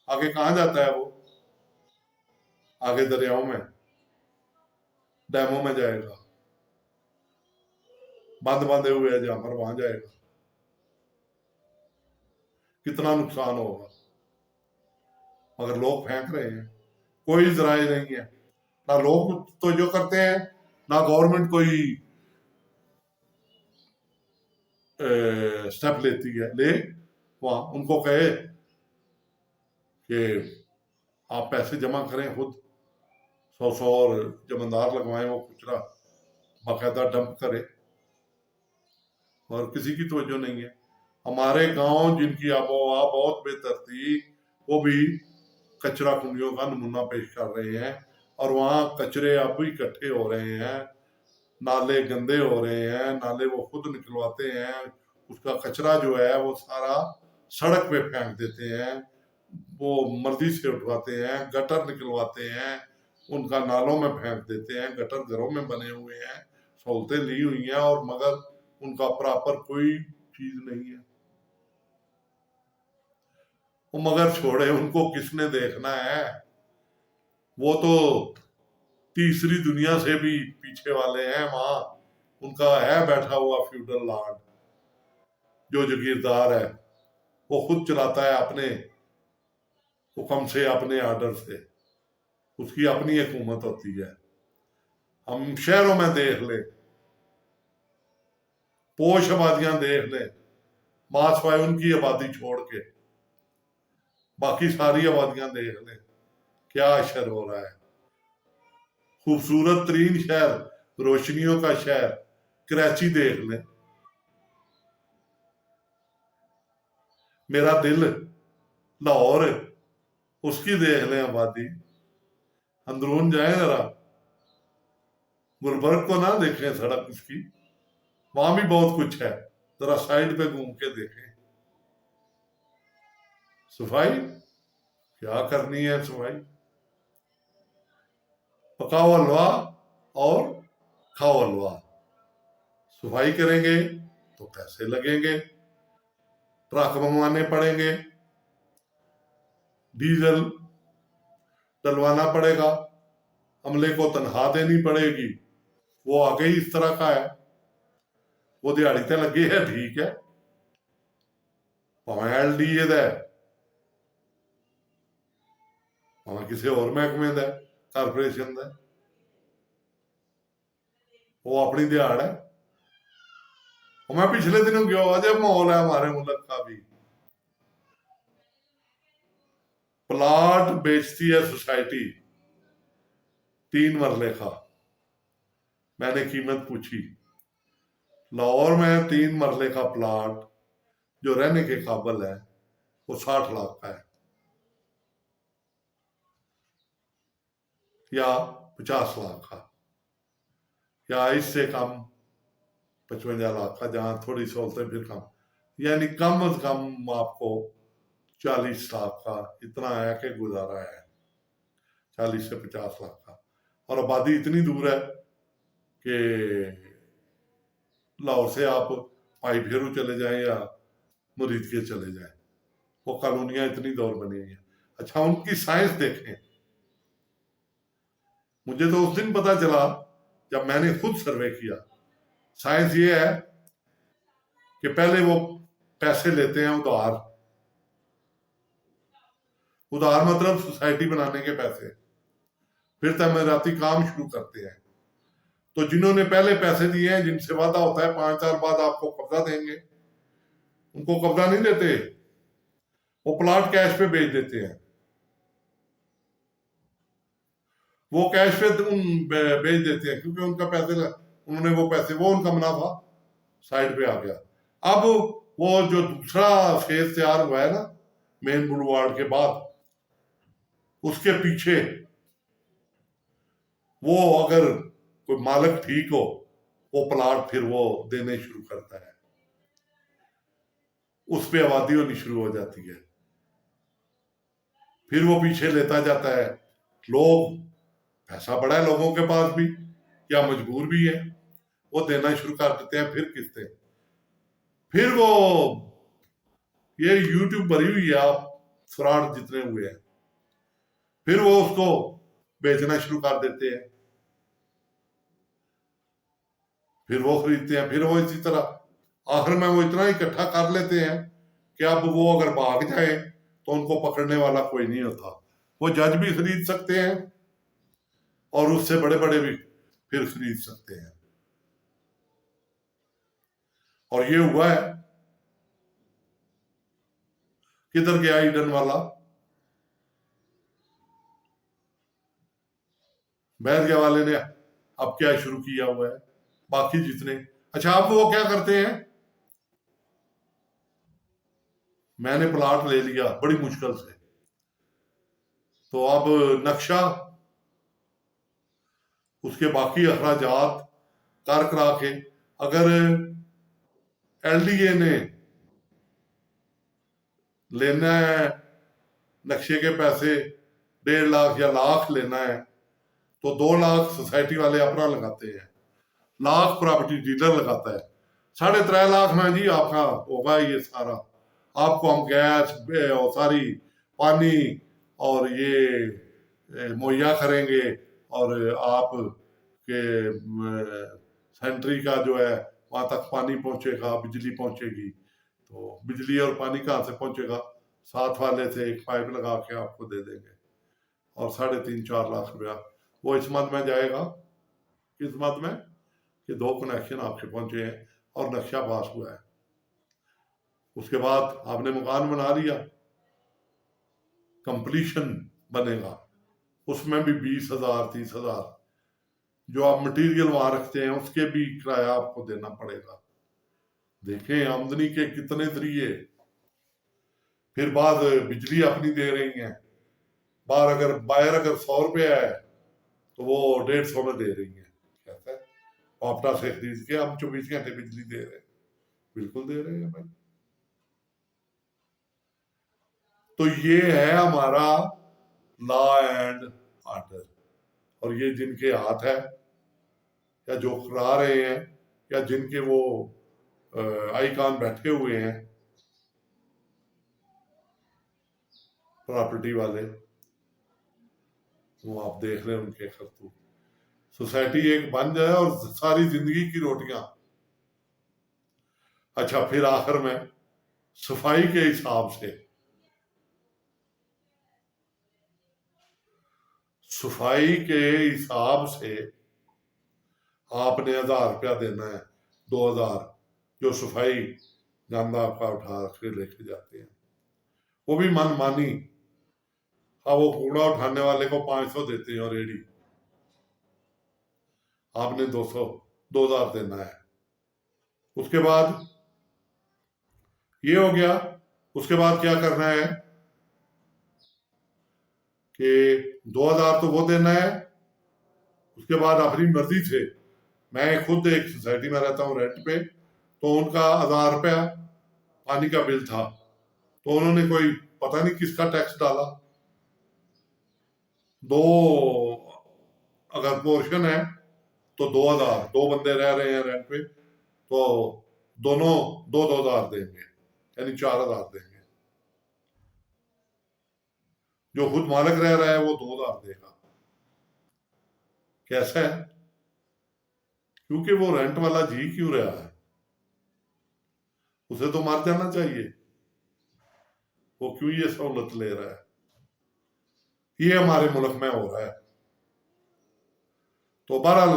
आगे कहाँ जाता है वो? आगे दरियाओं में, डैमों में जाएगा, बंद बांधे हुए है जहां पर वहां जाएगा। कितना नुकसान होगा, मगर लोग फेंक रहे हैं, कोई जराए नहीं है। ना लोग तो जो करते हैं, ना गवर्नमेंट कोई स्टेप लेती है। ले वहां उनको कहे कि आप पैसे जमा करें खुद, 100-100 और जमींदार लगवाएं, वो कचरा बाकायदा डंप करे, और किसी की तवज्जो नहीं है। हमारे गांव जिनकी आबोहवा बहुत बेहतर थी, वो भी कचरा कुंडियों का नमूना पेश कर रहे हैं, और वहां कचरे अब भी इकट्ठे हो रहे हैं, नाले गंदे हो रहे हैं, नाले वो खुद निकलवाते हैं, उसका कचरा जो है वो सारा सड़क पे फेंक देते हैं, वो मर्जी से उठवाते हैं, गटर निकलवाते हैं, उनका नालों में फेंक देते हैं। गटर घरों में बने हुए हैं, सहूलतें ली हुई हैं, और मगर उनका प्रॉपर कोई चीज नहीं है। वो मगर छोड़े, उनको किसने देखना है? वो तो तीसरी दुनिया से भी पीछे वाले हैं। वहां उनका है बैठा हुआ फ्यूडल लॉर्ड, जो जागीरदार है, वो खुद चलाता है अपने हुक्म से, अपने आर्डर से, उसकी अपनी हुकूमत होती है। हम शहरों में देख ले, पोश आबादियां देख ले, मासवाए उनकी आबादी छोड़ के बाकी सारी आबादियां देख ले, क्या अशर हो रहा है। खूबसूरत तरीन शहर, रोशनियों का शहर कराची देख ले, मेरा दिल लाहौर, उसकी देख ले आबादी, अंदरून जाए जरा, गुलबर्ग को ना देखें सड़क इसकी, वहां भी बहुत कुछ है, जरा साइड पे घूम के देखें। सफाई क्या करनी है सफाई? पकाओ हलवा और खाओ हलवा। सफाई करेंगे तो पैसे लगेंगे, ट्रक मंगवाने पड़ेंगे, डीजल डलवाना पड़ेगा, अमले को तनख्वाह देनी पड़ेगी। वो आगे ही इस तरह का है, वो दिहाड़ी ते लगी है ठीक है, भावें LDA दा है, भावें किसी और महकमे दा है, कारपोरेशन दा है, वो अपनी दिहाड़ है। और मैं पिछले दिनों गया हुआ जब माहौल है हमारे मुल्क का भी, प्लाट बेचती है सोसाइटी 3 मरले का। मैंने कीमत पूछी, लाहौर में 3 मरले का प्लाट जो रहने के काबिल है वो 60 लाख का है, या 50 लाख का, या इससे कम 55 लाख का, जहां थोड़ी सहूलतें फिर कम, यानी कम से कम आपको 40 लाख का इतना है कि गुजारा है, 40 से 50 लाख का। और आबादी इतनी दूर है कि लाहौर से आप पाई फेरू चले जाएं या मुरीद के चले जाएं, वो कॉलोनियां इतनी दूर बनी हुई हैं। अच्छा, उनकी साइंस देखें। मुझे तो उस दिन पता चला जब मैंने खुद सर्वे किया। साइंस ये है कि पहले वो पैसे लेते हैं उधार, उधार मतलब सोसाइटी बनाने के पैसे, फिर तमीराती काम शुरू करते हैं। तो जिन्होंने पहले पैसे दिए हैं, जिनसे वादा होता है 5 साल बाद आपको कब्जा देंगे, उनको कब्जा नहीं देते, वो प्लाट कैश पे बेच देते हैं। वो कैश पे बेच देते हैं क्योंकि उनका पैसे उन्होंने वो पैसे, वो उनका मुनाफा साइड पे आ गया। अब वो जो दूसरा फेज तैयार हुआ है ना मेन बुलवार्ड के बाद, उसके पीछे वो अगर कोई मालिक ठीक हो, वो प्लाट फिर वो देने शुरू करता है, उस पे आबादी होनी शुरू हो जाती है, फिर वो पीछे लेता जाता है। लोग, पैसा बड़ा है लोगों के पास भी, या मजबूर भी है, वो देना शुरू कर देते हैं, फिर किस्तें, फिर वो ये यूट्यूब भरी हुई है, आप फ्रॉड जितने हुए हैं, फिर वो उसको बेचना शुरू कर देते हैं, फिर वो खरीदते हैं, फिर वो इसी तरह आखिर में वो इतना इकट्ठा कर लेते हैं कि अब वो अगर भाग जाए तो उनको पकड़ने वाला कोई नहीं होता। वो जज भी खरीद सकते हैं और उससे बड़े बड़े भी फिर खरीद सकते हैं। और ये हुआ है, किधर गया ईडन वाला, बैरगा वाले ने अब क्या शुरू किया हुआ है, बाकी जितने। अच्छा, अब वो क्या करते हैं, मैंने प्लाट ले लिया बड़ी मुश्किल से, तो अब नक्शा, उसके बाकी अखराजात कर करा के, अगर LDA ने लेना है नक्शे के पैसे 1.5 लाख या लाख लेना है, तो 2 लाख सोसाइटी वाले अपना लगाते हैं, लाख प्रॉपर्टी डीलर लगाता है, 3.5 लाख में जी आपका होगा ये सारा। आपको हम गैस और सारी पानी और ये मुहैया करेंगे, और आप के सेंट्री का जो है वहां तक पानी पहुंचेगा, बिजली पहुंचेगी। तो बिजली और पानी कहाँ से पहुंचेगा, साथ वाले से एक पाइप लगा के आपको दे देंगे, और 3.5-4 लाख रुपया वो इस मद में जाएगा। किस मद में कि 2 कनेक्शन आपके पहुंचे हैं और नक्शा पास हुआ है। उसके बाद आपने मकान बना लिया, कंप्लीशन बनेगा, उसमें भी 20,000 30,000 जो आप मटेरियल वहां रखते हैं उसके भी किराया आपको देना पड़ेगा। देखें आमदनी के कितने जरिए। फिर बाद बिजली अपनी दे रही है, बाहर अगर बाहर अगर 100 रुपया है तो वो 150 में दे रही है। कहता है पापटा से खरीद के हम 24 घंटे बिजली दे रहे हैं। बिल्कुल दे रहे हैं भाई। तो ये है हमारा लॉ एंड ऑर्डर। और ये जिनके हाथ है या जो करा रहे हैं या जिनके वो आइकॉन बैठे हुए हैं प्रॉपर्टी वाले, वो आप देख रहे हैं उनके करतूत। सोसाइटी एक बन जाए और सारी जिंदगी की रोटियां। अच्छा, फिर आखिर में सफाई के हिसाब से, सफाई के हिसाब से आपने 1000 रुपया देना है, 2000, जो सफाई गंदा आपका उठा के लेके जाते हैं, वो भी मनमानी। हाँ, वो कूड़ा उठाने वाले को 500 देते हैं और रेडी, आपने 200, 2000 देना है। उसके बाद ये हो गया। उसके बाद क्या करना है कि 2000 तो वो देना है। उसके बाद अपनी मर्जी से, मैं खुद एक सोसाइटी में रहता हूँ रेंट पे, तो उनका 1000 रुपया पानी का बिल था, तो उन्होंने कोई पता नहीं किसका टैक्स डाला। दो अगर पोर्शन है तो 2000, दो बंदे रह रहे हैं रेंट पे, तो दोनों 2000 देंगे, यानी 4000 देंगे। जो खुद मालिक रह रहा है वो 2000 देगा। कैसा है? क्योंकि वो रेंट वाला जी क्यों रहा है, उसे तो मार जाना चाहिए। वो क्यों ये सहूलत ले रहा है? ये हमारे मुल्क में हो रहा है। तो बहरहाल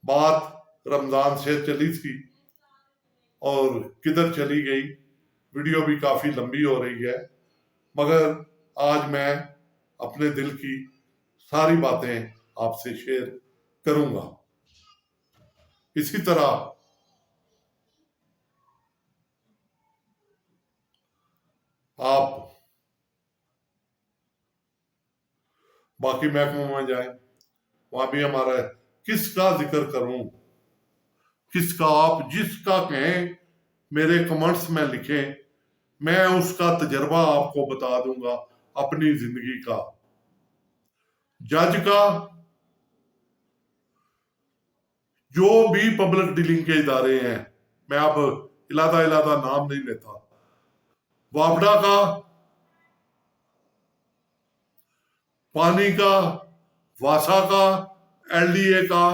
बात रमजान से चली थी और किधर चली गई, वीडियो भी काफी लंबी हो रही है, मगर आज मैं अपने दिल की सारी बातें आपसे शेयर करूंगा। इसी तरह आप बाकी महकमों में जाएं, वहां भी हमारा है। किसका जिक्र करूं, किसका? आप जिसका कहें मेरे कमेंट्स में लिखें, मैं उसका तजर्बा आपको बता दूंगा अपनी जिंदगी का। जज का, जो भी पब्लिक डीलिंग के इदारे हैं, मैं अब इलादा इलादा नाम नहीं लेता, वापडा का, पानी का, वासा का, एलडीए का,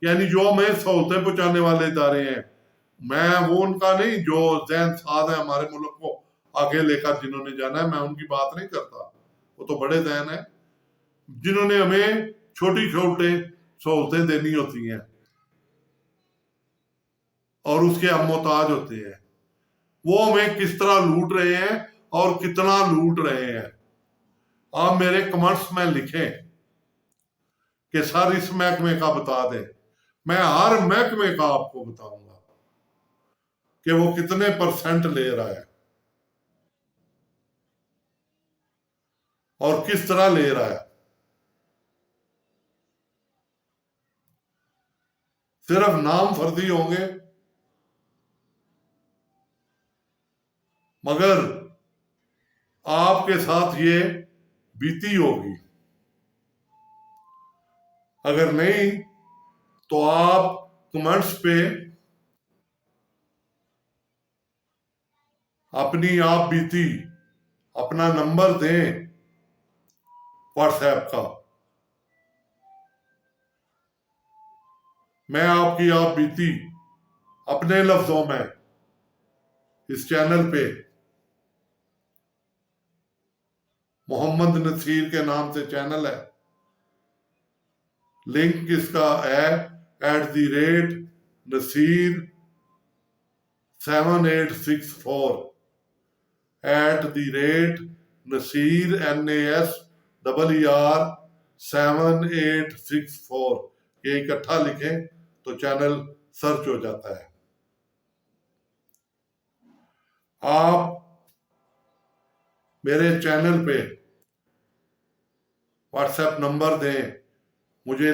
यानी जो हमें सहूलतें पहुंचाने वाले इदारे हैं, मैं वो उनका नहीं जो जैन साध है हमारे मुल्क को आगे लेकर जिन्होंने जाना है, मैं उनकी बात नहीं करता। वो तो बड़े जैन है जिन्होंने हमें छोटी छोटे सहूलतें देनी होती हैं और उसके हम मोहताज होते हैं। वो हमें किस तरह लूट रहे हैं और कितना लूट रहे हैं, आप मेरे कमेंट्स में लिखें कि सर इस महकमे का बता दें। मैं हर महकमे का आपको बताऊंगा कि वो कितने परसेंट ले रहा है और किस तरह ले रहा है। सिर्फ नाम फर्जी होंगे, मगर आपके साथ ये बीती होगी। अगर नहीं तो आप कमेंट्स पे अपनी आप बीती, अपना नंबर दें व्हाट्सएप का, मैं आपकी आप बीती अपने लफ्जों में इस चैनल पे मोहम्मद नसीर के नाम से चैनल है, लिंक इसका है @Nasir 7864, @Nasir NASER 7864, ये इकट्ठा लिखें तो चैनल सर्च हो जाता है। आप मेरे चैनल पे व्हाट्सएप नंबर दें, मुझे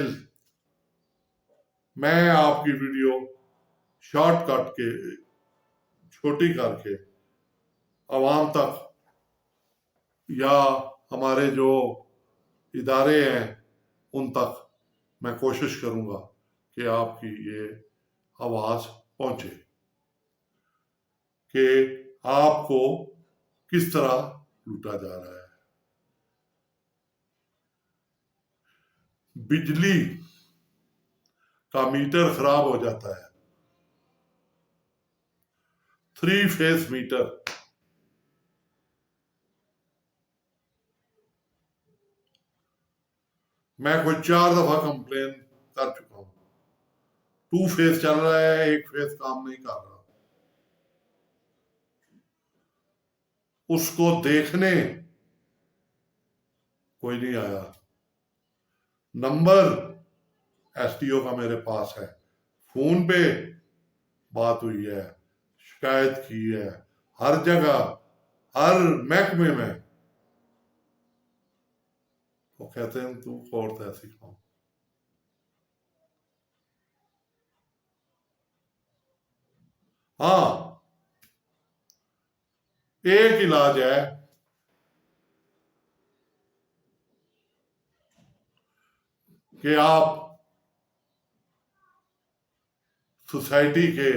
मैं आपकी वीडियो शॉर्ट कट के छोटी करके आवाम तक या हमारे जो इदारे हैं उन तक मैं कोशिश करूंगा कि आपकी ये आवाज पहुंचे कि आपको किस तरह लूटा जा रहा है। बिजली का मीटर खराब हो जाता है, 3 फेज मीटर। मैं कोई 4 दफा कंप्लेन कर चुका हूं। 2 फेज चल रहा है, 1 फेज काम नहीं कर रहा। उसको देखने कोई नहीं आया। नंबर एसडीओ का मेरे पास है, फोन पे बात हुई है, शिकायत की है, हर जगह हर महकमे में। वो कहते हैं तू और ऐसी खाओ। हाँ, एक इलाज है कि आप सोसाइटी के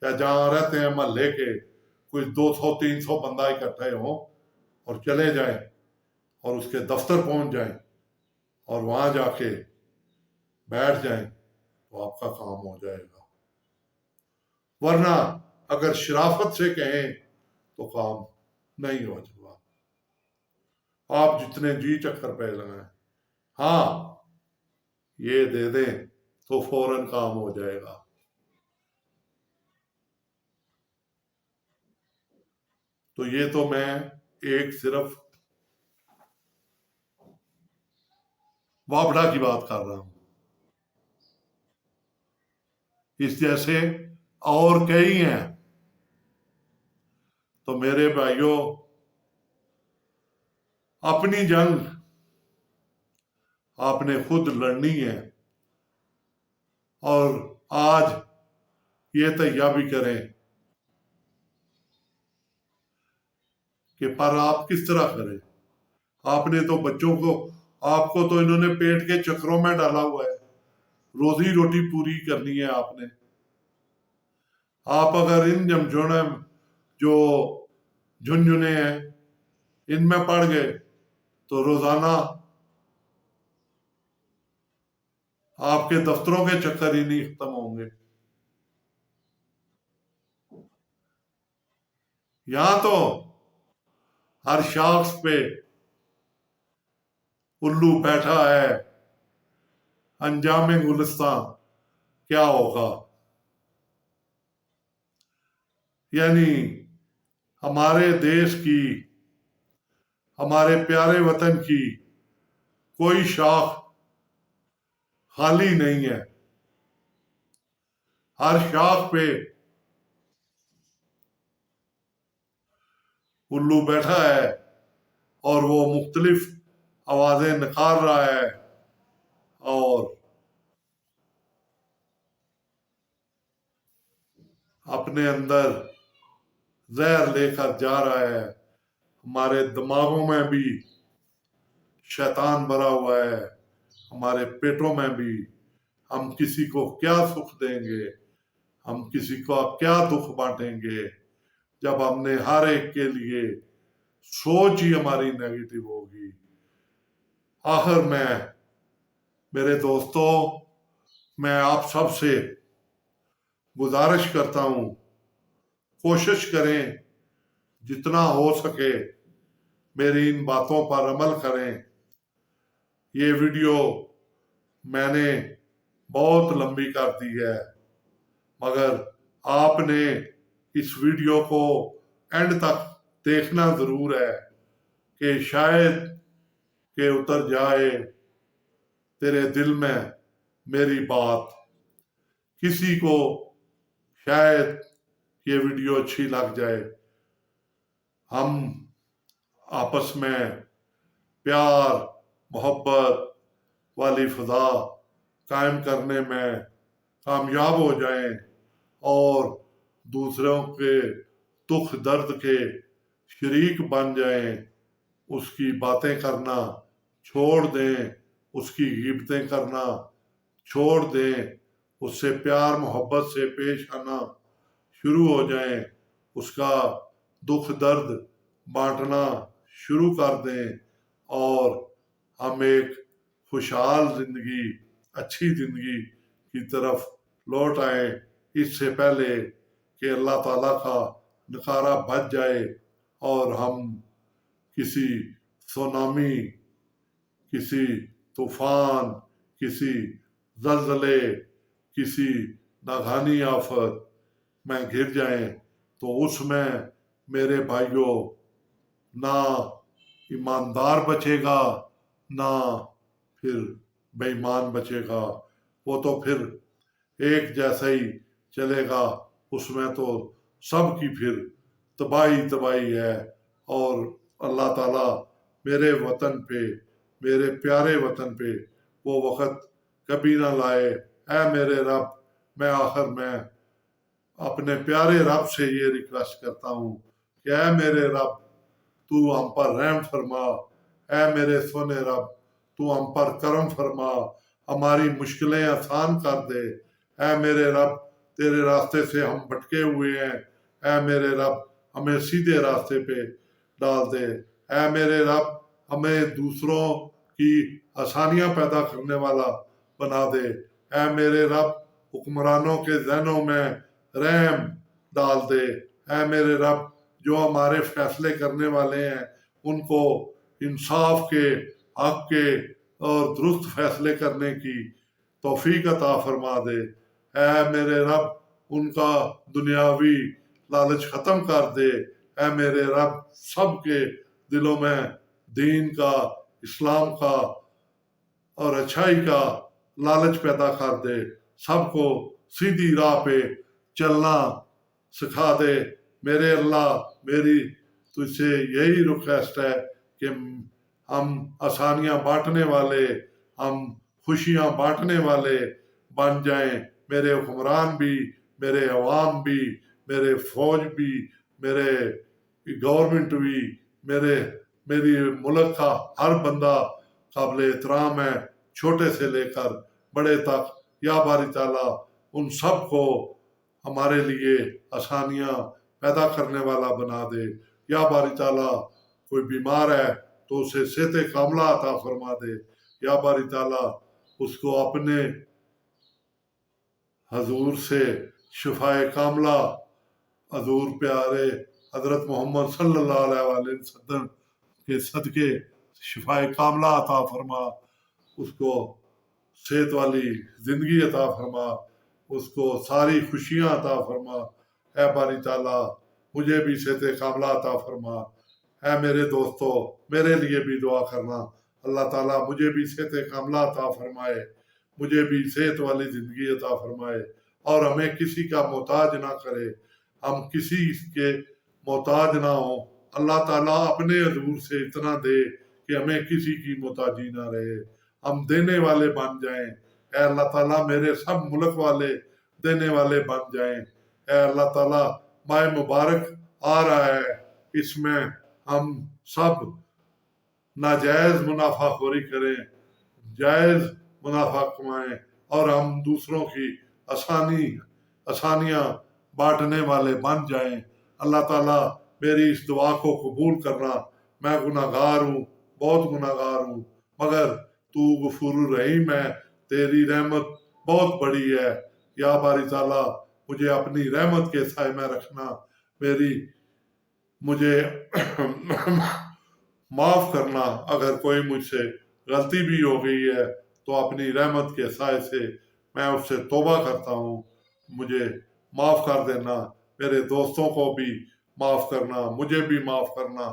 या जहां रहते हैं मोहल्ले के कुछ 200-300 बंदा इकट्ठे हों और चले जाएं और उसके दफ्तर पहुंच जाएं और वहां जाके बैठ जाएं तो आपका काम हो जाएगा। वरना अगर शराफत से कहें तो काम नहीं हो जाएगा। आप जितने जी चक्कर पे लगाएं, हाँ ये दे दें तो फौरन काम हो जाएगा। तो ये तो मैं एक सिर्फ वापड़ा की बात कर रहा हूं। इस जैसे और कई हैं। तो मेरे भाइयों, अपनी जंग आपने खुद लड़नी है और आज ये तैयार भी करें कि पर आप किस तरह करें। आपने तो बच्चों को, आपको तो इन्होंने पेट के चक्रों में डाला हुआ है, रोजी रोटी पूरी करनी है आपने। आप अगर इन झमझोने जो झुनझुने हैं इनमें पड़ गए तो रोजाना आपके दफ्तरों के चक्कर ही नहीं खत्म होंगे। यहां तो हर शख्स पे उल्लू बैठा है। अंजाम गुलिस्तान क्या होगा। यानी हमारे देश की, हमारे प्यारे वतन की कोई शाख खाली नहीं है। हर शाख पे उल्लू बैठा है और वो मुख्तलिफ आवाजें निकाल रहा है और अपने अंदर जहर लेकर जा रहा है। हमारे दिमागों में भी शैतान भरा हुआ है, हमारे पेटों में भी। हम किसी को क्या सुख देंगे, हम किसी को क्या दुख बांटेंगे जब हमने हर एक के लिए सोच ही हमारी नेगेटिव होगी। आखिर में मेरे दोस्तों, मैं आप सबसे गुजारिश करता हूं, कोशिश करें जितना हो सके मेरी इन बातों पर अमल करें। ये वीडियो मैंने बहुत लंबी कर दी है, मगर आपने इस वीडियो को एंड तक देखना जरूर है कि शायद के उतर जाए तेरे दिल में मेरी बात। किसी को शायद ये वीडियो अच्छी लग जाए। हम आपस में प्यार मोहब्बत वाली फजा कायम करने में कामयाब हो जाएं और दूसरों के दुख दर्द के शरीक बन जाएं, उसकी बातें करना छोड़ दें, उसकी गिबतें करना छोड़ दें, उससे प्यार मोहब्बत से पेश आना शुरू हो जाएं, उसका दुख दर्द बांटना शुरू कर दें और हम एक खुशहाल जिंदगी, अच्छी जिंदगी की तरफ लौट आए, इससे पहले कि अल्लाह ताला का नकारा बच जाए और हम किसी सुनामी, किसी तूफान, किसी जल्जले, किसी नागानी आफत में घिर जाएं, तो उसमें मेरे भाइयों ना ईमानदार बचेगा ना फिर बेईमान बचेगा, वो तो फिर एक जैसा ही चलेगा, उसमें तो सब की फिर तबाही तबाही है। और अल्लाह ताला मेरे वतन पे, मेरे प्यारे वतन पे वो वक़्त कभी ना लाए। ऐ मेरे रब, मैं आखिर में अपने प्यारे रब से ये रिक्वेस्ट करता हूँ कि ऐ मेरे रब, तू हम पर रहम फरमा, ऐ मेरे सोने रब, तू हम पर करम फरमा, हमारी मुश्किलें आसान कर दे। ऐ मेरे रब, तेरे रास्ते से हम भटके हुए हैं, ऐ मेरे रब, हमें सीधे रास्ते पे डाल दे। ऐ मेरे रब, हमें दूसरों की आसानियां पैदा करने वाला बना दे। ऐ मेरे रब, हुक्मरानों के जहनों में रहम डाल दे। ऐ मेरे रब, जो हमारे फैसले करने वाले हैं उनको इंसाफ के, हक के और दुरुस्त फैसले करने की तौफीक अता फरमा दे। ऐ मेरे रब, उनका दुनियावी लालच खत्म कर दे। ऐ मेरे रब, सबके दिलों में दीन का, इस्लाम का और अच्छाई का लालच पैदा कर दे, सबको सीधी राह पे चलना सिखा दे। मेरे अल्लाह, मेरी तुझसे यही रिक्वेस्ट है कि हम आसानियां बांटने वाले, हम खुशियां बांटने वाले बन जाएं। मेरे हुक्मरान भी, मेरे अवाम भी, मेरे फौज भी, मेरे गवर्नमेंट भी, मेरी मुल्क का हर बंदा काबिल एहतराम है, छोटे से लेकर बड़े तक। या बारी ताला उन सब को हमारे लिए आसानियां पैदा करने वाला बना दे। या बारी ताला कोई बीमार है तो उसे सेहत कामला अता फरमा दे। या बारी ताला उसको अपने हजूर से शिफाए कामला, हजूर प्यारे हजरत मोहम्मद सल्लल्लाहु अलैहि वसल्लम के सदके शिफाए कामला अता फरमा, उसको सेहत वाली जिंदगी अता फरमा, उसको सारी खुशियां अता फरमा। ऐ बारी ताला मुझे भी सेहत कामला अता फरमा। ऐ मेरे दोस्तों, मेरे लिए भी दुआ करना, अल्लाह ताला मुझे भी सेहत कामला अता फरमाए, मुझे भी सेहत वाली जिंदगी अता फरमाए और हमें किसी का मोहताज ना करे, हम किसी के मोहताज ना हो। अल्लाह ताला अपने हजूर से इतना दे कि हमें किसी की मोहताजी ना रहे, हम देने वाले बन जाएं। ऐ अल्लाह ताला मेरे सब मुल्क वाले देने वाले बन जाएं। ऐ अल्लाह ताला माह मुबारक आ रहा है, इसमें हम सब नाजायज मुनाफाखोरी करें, जायज मुनाफा कमाएं और हम दूसरों की आसानियां बांटने वाले बन जाएं। अल्लाह ताला मेरी इस दुआ को कबूल करना। मैं गुनाहगार हूँ, बहुत गुनाहगार हूँ, मगर तू गफूर रहीम है, तेरी रहमत बहुत बड़ी है। या बारी ताला मुझे अपनी रहमत के साए में रखना, मुझे माफ करना। अगर कोई मुझसे गलती भी हो गई है तो अपनी रहमत के साए से मैं उससे तौबा करता हूँ, मुझे माफ कर देना। मेरे दोस्तों को भी माफ करना, मुझे भी माफ करना।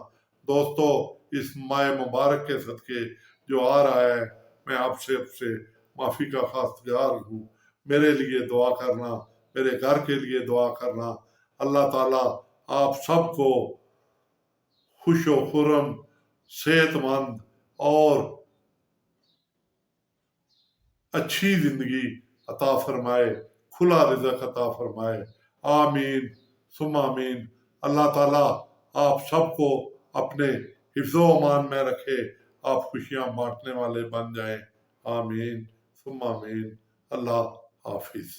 दोस्तों, इस माह मुबारक के सदके जो आ रहा है, मैं आपसे माफी का खासगार हूँ। मेरे लिए दुआ करना, मेरे घर के लिए दुआ करना। अल्लाह ताला आप सबको खुश व खुरम, सेहतमंद और अच्छी जिंदगी अता फरमाए, खुला रिज़्क अता फरमाए। आमीन सुम्मा आमीन। अल्लाह ताला आप सबको अपने हिफ्ज़ो अमान में रखे, आप खुशियां बांटने वाले बन जाएं। आमीन सुम्मा आमीन। अल्लाह हाफिज।